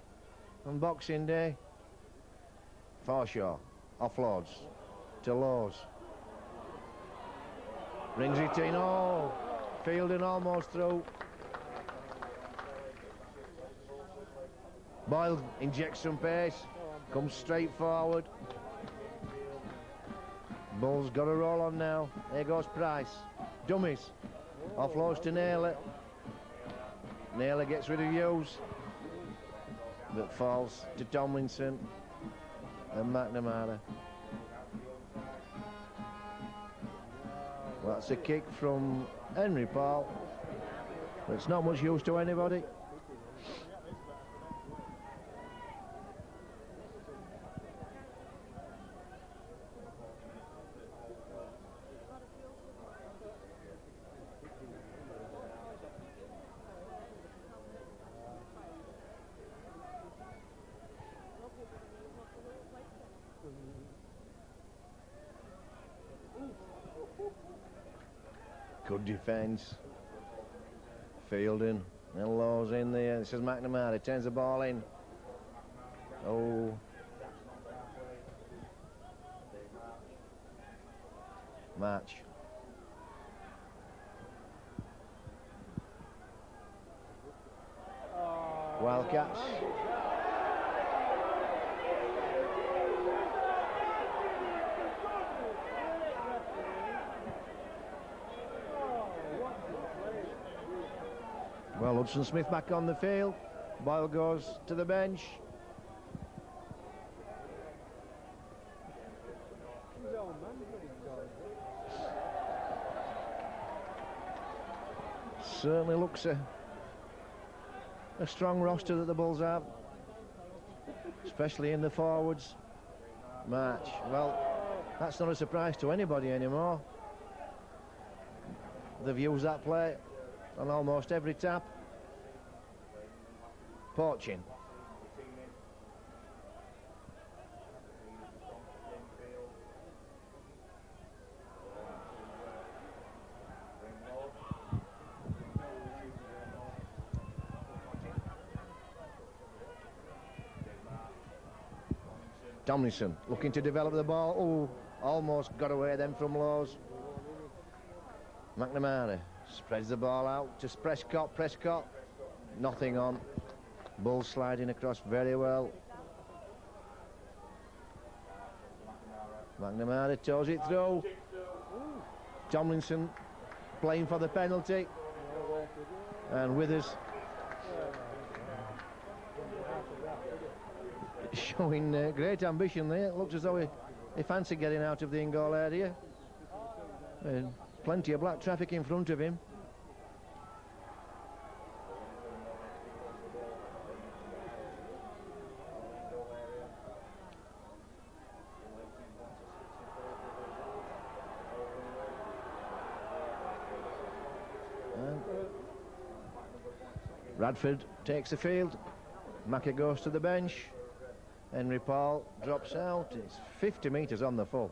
on Boxing Day. Farshaw offloads to Laws. Brings it in. Oh, Fielding almost through. Boyle injects some pace, comes straight forward. Bull's got a roll on now. There goes Price. Dummies. Offloads to Naylor. Naylor gets rid of Hughes. But falls to Tomlinson and McNamara. Well, that's a kick from Henry Paul. But it's not much use to anybody. Good defence. Fielding. And Laws in there. This is McNamara. Turns the ball in. Oh. Match. Wildcats. Well, Hudson Smith back on the field. Boyle goes to the bench. Certainly looks a strong roster that the Bulls have, especially in the forwards. March. Well, that's not a surprise to anybody anymore. They've used that play on almost every tap. Porchin. Tomlinson looking to develop the ball. Oh, almost got away then from Laws. McNamara spreads the ball out to Prescott. Prescott, nothing on. Bull sliding across very well. McNamara toes it through. Tomlinson playing for the penalty. And Withers showing great ambition there. It looks as though he fancied getting out of the in-goal area. Plenty of black traffic in front of him. Bradford takes the field. Mackie goes to the bench. Henry Paul drops out. It's 50 metres on the full.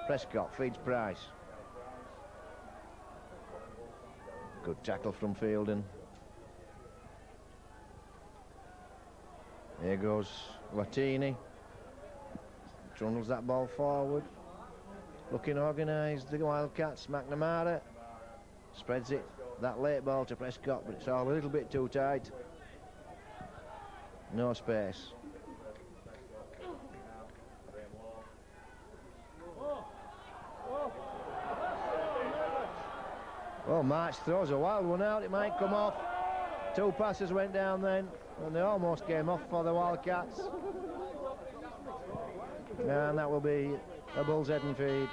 Prescott feeds Price. Good tackle from Fielden. Here goes Latini. Trundles that ball forward. Looking organised, the Wildcats. McNamara spreads it. That late ball to Prescott, but it's all a little bit too tight. No space. Oh, March throws a wild one out. It might come off. Two passes went down then, and they almost came off for the Wildcats. And that will be a bull's head and feed.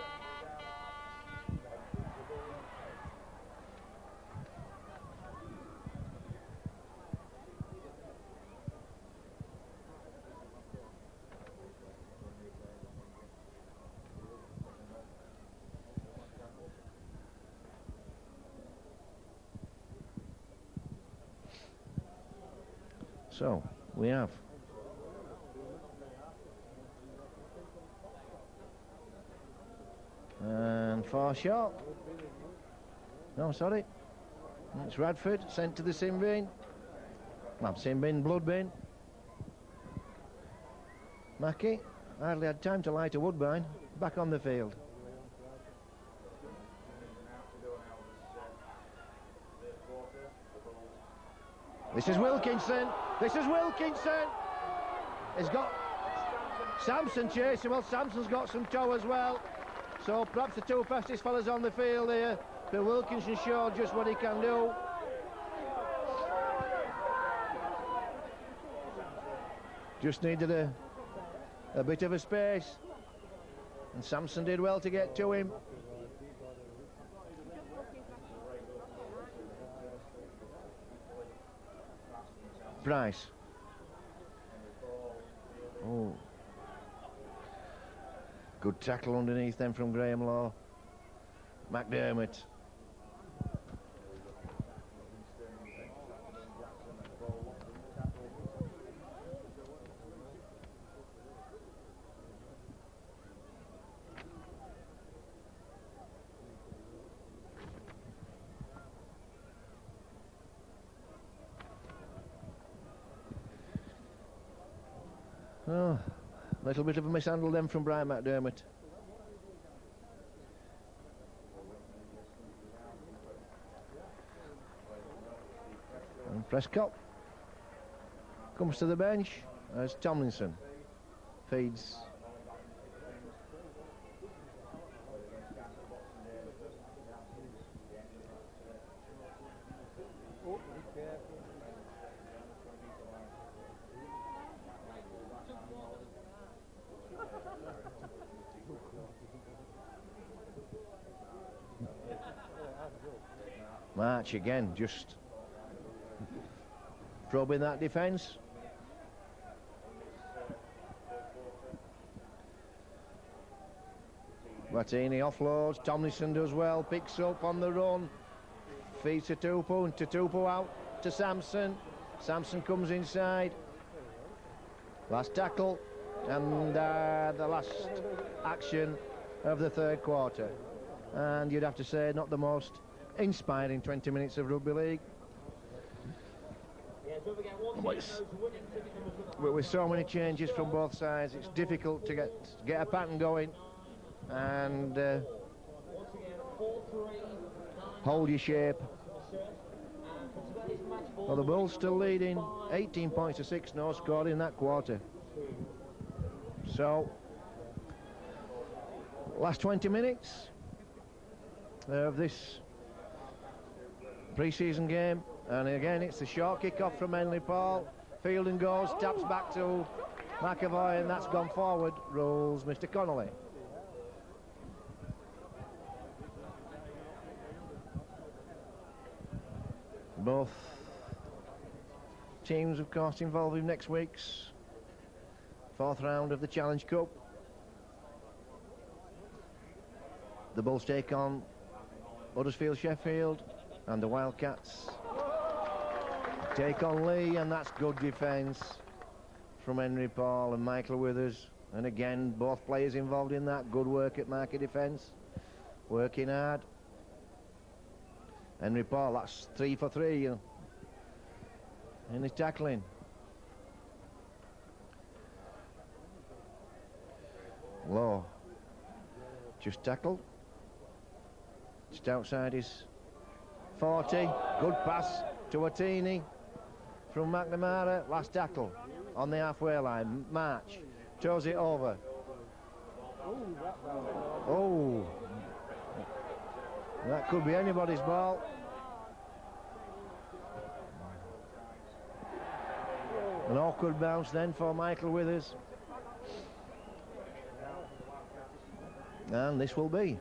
So, we have and 4 short. No, sorry. It's Radford sent to the sin bin. Well, sin bin, blood bin. Mackie hardly had time to light a woodbine. Back on the field. This is Wilkinson. This is Wilkinson. He's got Sampson chasing. Well, Sampson's got some toe as well. So perhaps the two fastest fellas on the field here. But Wilkinson showed just what he can do. Just needed a bit of a space. And Sampson did well to get to him. Price. Oh. Good tackle underneath them from Graham Law. McDermott. Oh, a little bit of a mishandle then from Brian McDermott. And Prescott comes to the bench as Tomlinson feeds. March again, just probing that defence. Latini offloads, Tomlinson does well, picks up on the run, feeds to Tupu, and Tupu out to Sampson. Sampson comes inside. Last tackle, and the last action of the third quarter. And you'd have to say not the most inspiring 20 minutes of rugby league. But with so many changes from both sides, it's difficult to get a pattern going and hold your shape. Well, the Bulls still leading 18 points to 6, no score in that quarter. So last 20 minutes of this pre-season game, and again it's the short kick-off from Henley Paul. Fielden goes, taps back to McAvoy, and that's gone forward, rules Mr. Connolly. Both teams, of course, involved in next week's 4th round of the Challenge Cup. The Bulls take on Huddersfield Sheffield, and the Wildcats take on Lee, and that's good defence from Henry Paul and Michael Withers. And again, both players involved in that. Good work at marker defence, working hard. Henry Paul, that's 3 for 3 in his tackling. Low, just tackled, just outside his 40. Good pass to Watini from McNamara. Last tackle on the halfway line. March throws it over. Oh, that could be anybody's ball. An awkward bounce then for Michael Withers. And this will be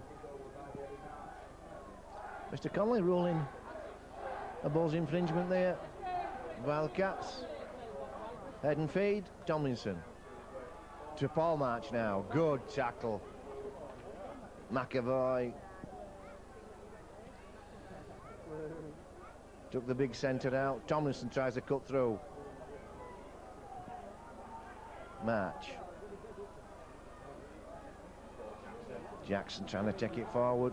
Mr. Connolly ruling a Bulls infringement there. Wildcats. Head and feed. Tomlinson to Paul March now. Good tackle. McAvoy took the big centre out. Tomlinson tries to cut through. March. Jackson trying to take it forward.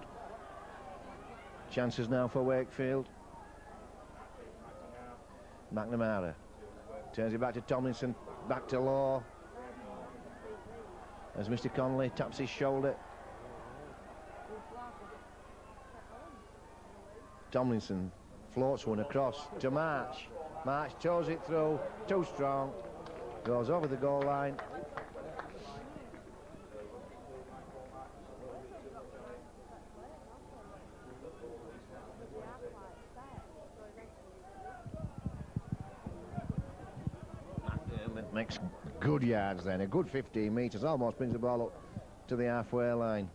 Chances now for Wakefield. McNamara turns it back to Tomlinson, back to Law as Mr. Connolly taps his shoulder. Tomlinson floats one across to March. March toes it through, too strong, goes over the goal line. Makes good yards then, a good 15 metres, almost brings the ball up to the halfway line.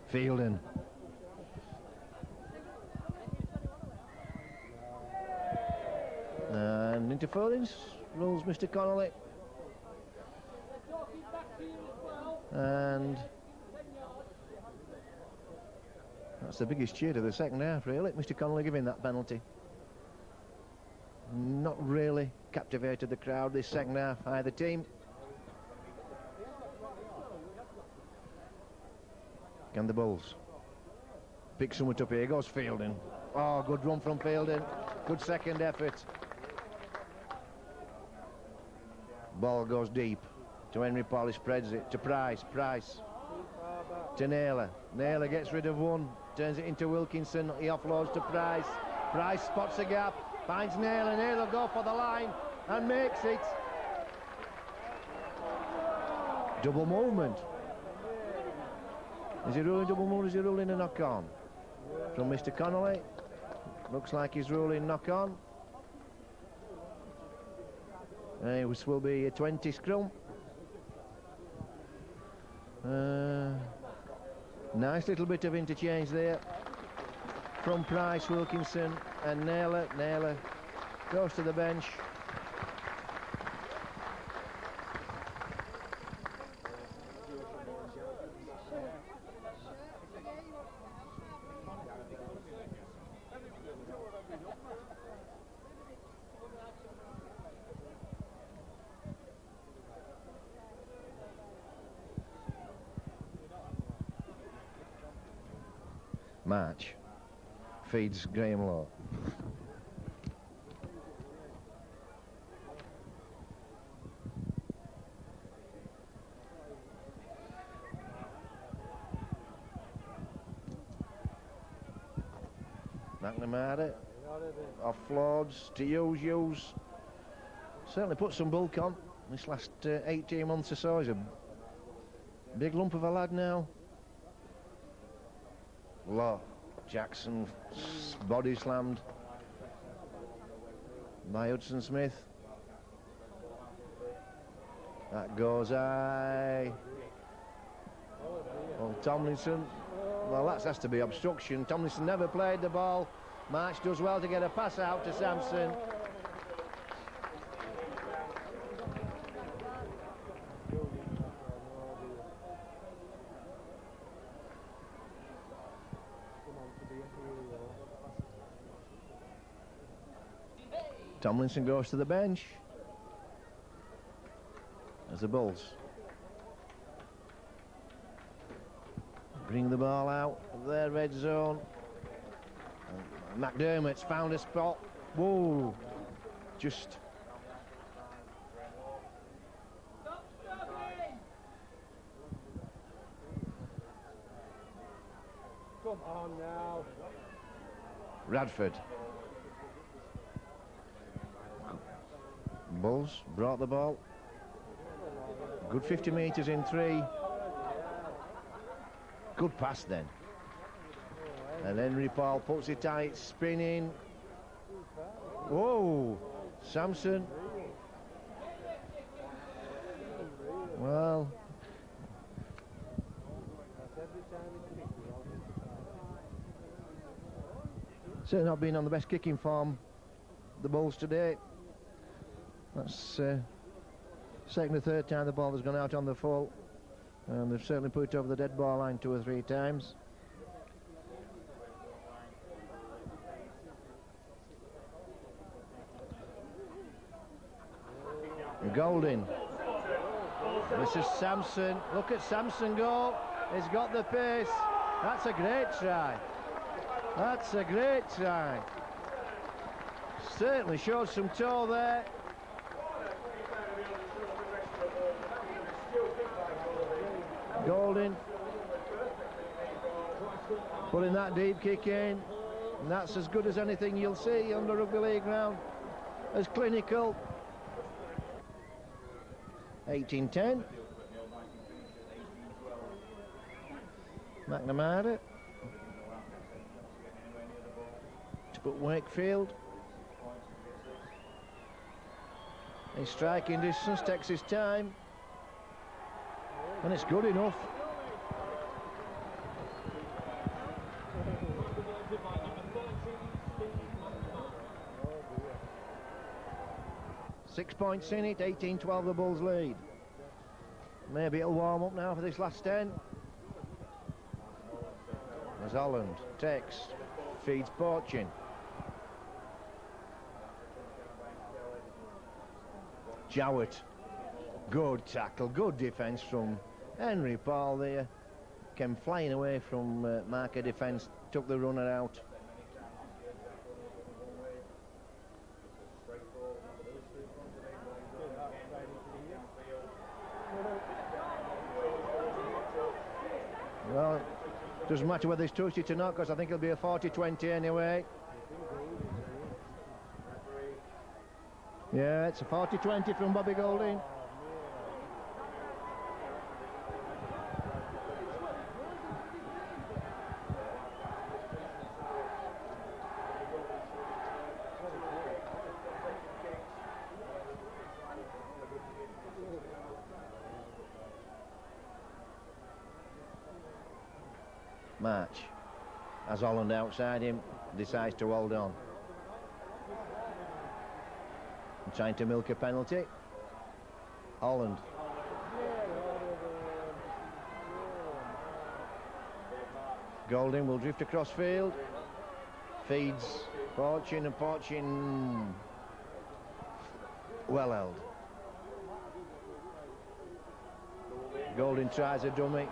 Fielding. And interference, rules Mr. Connolly. And that's the biggest cheer of the second half, really. Mr. Connolly giving that penalty. Not really captivated the crowd this second half, either team. Can the Bulls pick someone up here? Goes Fielding. Oh, good run from Fielding. Good second effort. Ball goes deep to Henry Paul. He spreads it to Price. Price to Naylor. Naylor gets rid of one. Turns it into Wilkinson. He offloads to Price. Price spots a gap. Finds Naylor. Naylor go for the line and makes it. Double movement. Is he ruling double movement? Is he ruling a knock on? From Mr. Connolly. Looks like he's ruling knock on. This will be a 20 scrum. Nice little bit of interchange there from Price, Wilkinson and Naylor. Naylor goes to the bench. March feeds Graham Law. McNamara offloads to Hughes. Certainly put some bulk on this last 18 months or so. He's a big lump of a lad now. Law Jackson body slammed by Hudson Smith. That goes high. Well, Tomlinson, well, that has to be obstruction. Tomlinson never played the ball. March does well to get a pass out to Sampson. Tomlinson goes to the bench as the Bulls bring the ball out of their red zone. And McDermott's found a spot. Whoa, just come on now. Bradford. Bulls brought the ball. Good 50 metres in 3. Good pass then. And Henry Paul puts it tight, spinning. Whoa, Sampson. Well, certainly not been on the best kicking form, the Bulls today. That's second or third time the ball has gone out on the full, and they've certainly put it over the dead ball line 2 or 3 times. Golding. This is Sampson. Look at Sampson go. He's got the pace. That's a great try. That's a great try. Certainly showed some toe there. Golding putting that deep kick in, and that's as good as anything you'll see on the rugby league ground. As clinical. 18-10. McNamara to put Wakefield in striking distance, takes his time, and it's good enough. Six points in it, 18-12 the Bulls lead. Maybe it'll warm up now for this last 10. As Holland takes, feeds Porchin. Jowett, good tackle, good defence from Henry Paul there. Came flying away from marker defence, took the runner out. Well, doesn't matter whether he's touched it or not, because I think it'll be a 40-20 anyway. Yeah, it's a 40-20 from Bobby Golding. March, as Holland outside him, decides to hold on. And trying to milk a penalty. Holland. Golding will drift across field. Feeds Porchin, and Porchin well held. Golding tries a dummy.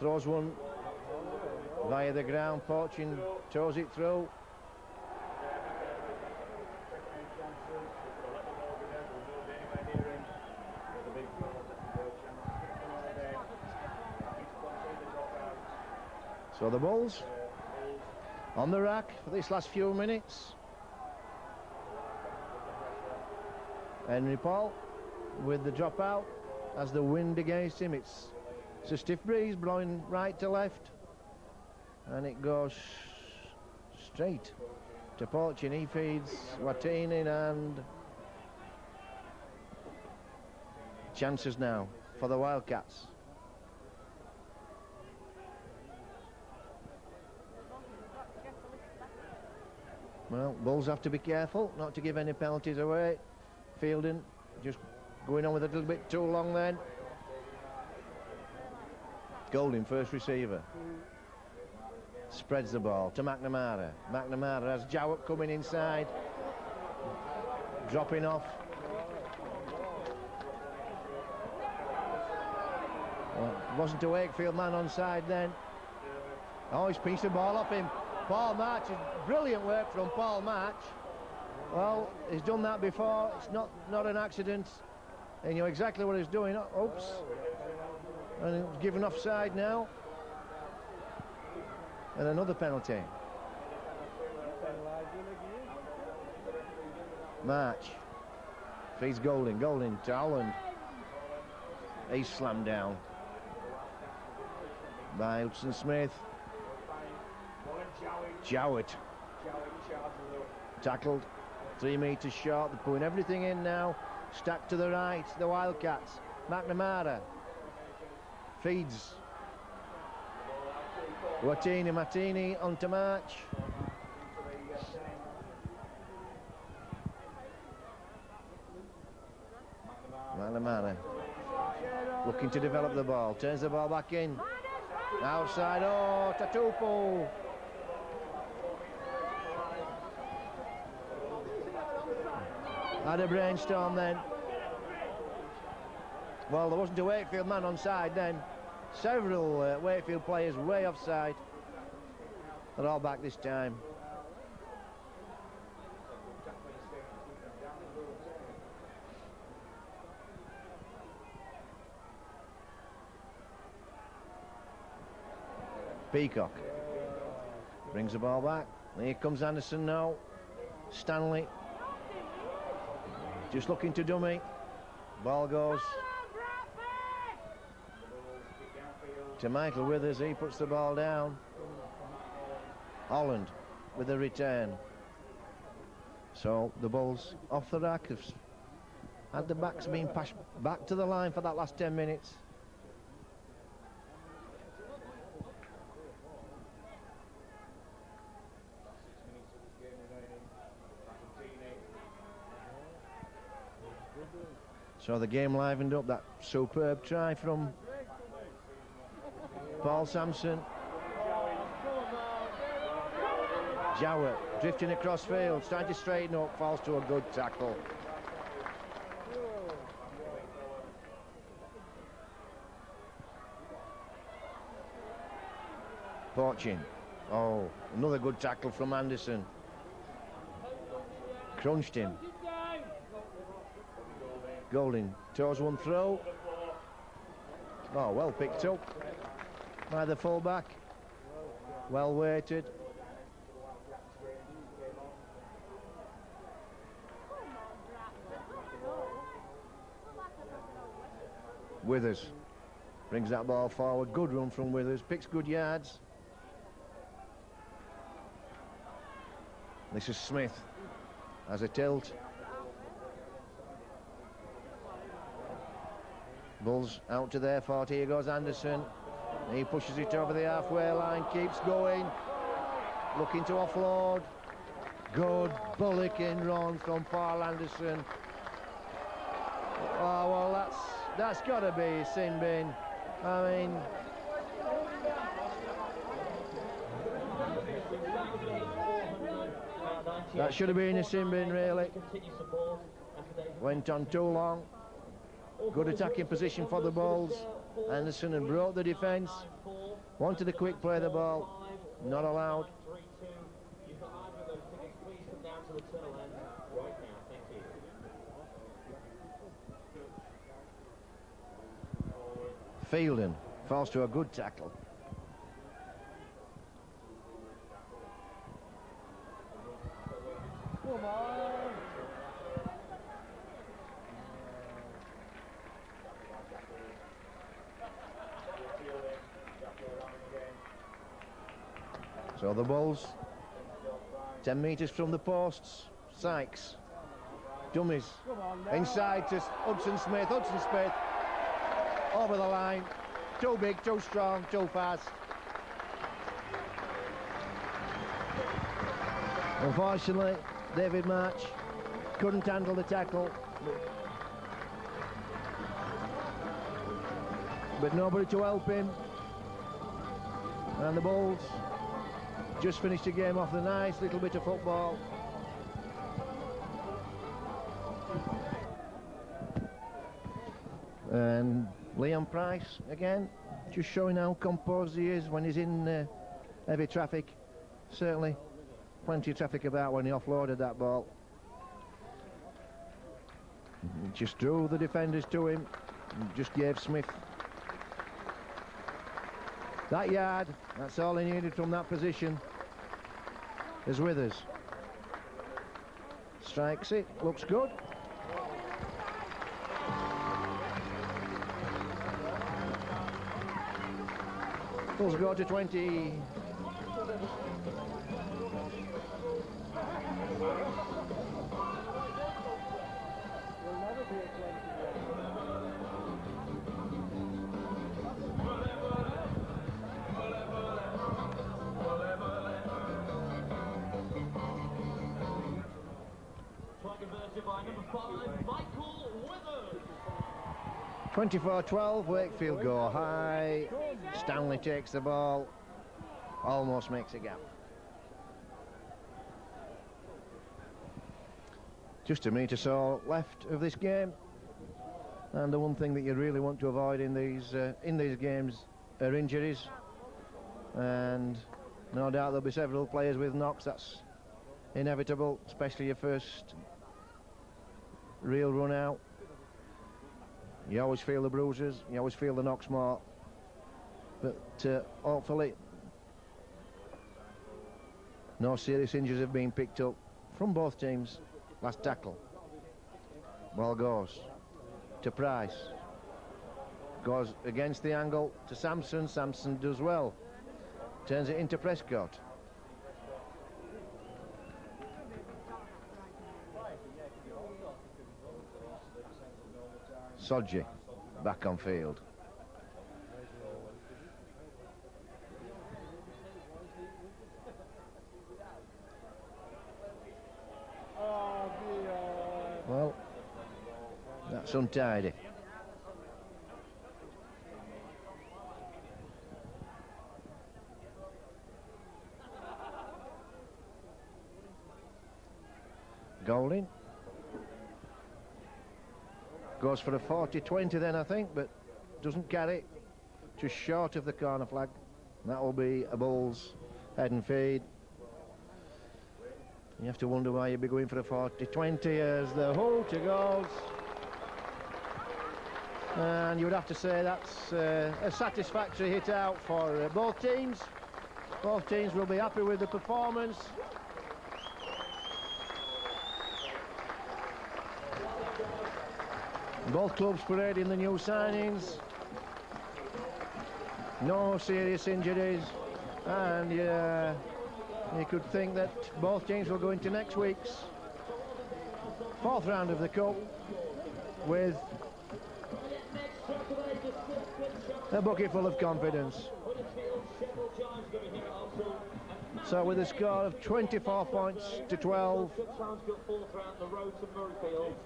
Throws one via the ground. Porchin toes it through. So the Bulls on the rack for this last few minutes. Henry Paul with the dropout, has the wind against him. It's a stiff breeze blowing right to left. and it goes straight to Porchin. He feeds Watini, and chances now for the Wildcats. Well, Bulls have to be careful not to give any penalties away. Fielding just going on with a little bit too long then. Golding, first receiver. Spreads the ball to McNamara. McNamara has Jowett coming inside. Dropping off. Well, wasn't a Wakefield man on side then. Oh, he's pieced the ball off him. Paul March, brilliant work from Paul March. Well, he's done that before. It's not an accident. He knew exactly what he's doing. Oops. And it's given offside now. And another penalty. March feeds Golding. Golding to Holland. He's slammed down by Hudson Smith. Jowett tackled 3 metres short. They're putting everything in now. Stacked to the right, the Wildcats. McNamara feeds Martini onto March. McNamara looking to develop the ball. Turns the ball back in. Outside, oh, Tatupu. Had a brainstorm then. Well, there wasn't a Wakefield man on side then. Several Wakefield players way offside. They're all back this time. Peacock brings the ball back. Here comes Anderson now. Stanley just looking to dummy. Ball goes to Michael Withers. He puts the ball down. Holland with a return. So the Bulls off the rack. Had the backs been passed back to the line for that last 10 minutes. So the game livened up. That superb try from Paul Sampson. Jowett drifting across field, trying to straighten up, falls to a good tackle. Porchin. Oh, another good tackle from Anderson. Crunched him. Golding toes one throw. Oh, well picked up by the fullback. Well weighted. Withers brings that ball forward. Good run from Withers. Picks good yards. This is Smith. Has a tilt. Bulls out to their 40. Here goes Anderson. He pushes it over the halfway line. Keeps going. Looking to offload. Good bullocking run from Paul Anderson. Oh, well, that's got to be a sin bin. I mean, that should have been a sin bin, really. Went on too long. Good attacking position for the Bulls. Anderson had broke the defence. Wanted a quick play of the ball. Not allowed. Fielding falls to a good tackle. Come on. So the Bulls, 10 metres from the posts. Sykes, dummies, inside to Hudson Smith, over the line, too big, too strong, too fast. Unfortunately, David March couldn't handle the tackle, but nobody to help him, and the Bulls just finished the game off the nice little bit of football. And Liam Price again, just showing how composed he is when he's in heavy traffic. Certainly plenty of traffic about when he offloaded that ball. He just drew the defenders to him and just gave Smith that yard. That's all he needed from that position. Is Withers. Strikes it, looks good. Bulls go to 20. By number 5, Michael Withers. 24-12, Wakefield go high. Stanley takes the ball, almost makes a gap. Just a minute or so left of this game, and the one thing that you really want to avoid in these games are injuries, and no doubt there'll be several players with knocks. That's inevitable, especially your first real run out. You always feel the bruises, you always feel the knocks more, but hopefully no serious injuries have been picked up from both teams. Last tackle, ball goes to Price, goes against the angle to Sampson. Sampson does well, turns it into Prescott. Sodji back on field. Well, that's untidy. Golding goes for a 40-20 then, I think, but doesn't carry, just short of the corner flag. That will be a Bulls head and feed. You have to wonder why you'd be going for a 40-20 as the hooter goes. And you would have to say that's a satisfactory hit out for both teams. Both teams will be happy with the performance. Both clubs parading the new signings. No serious injuries, and you could think that both teams will go into next week's fourth round of the Cup with a bucket full of confidence. So with a score of 24 points to 12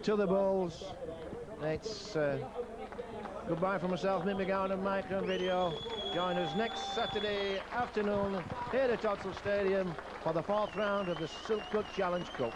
to the Bulls, it's goodbye from myself, Mick McGowan and Micro Video. Join us next Saturday afternoon here at Totzel Stadium for the fourth round of the Silk Cut Challenge Cup.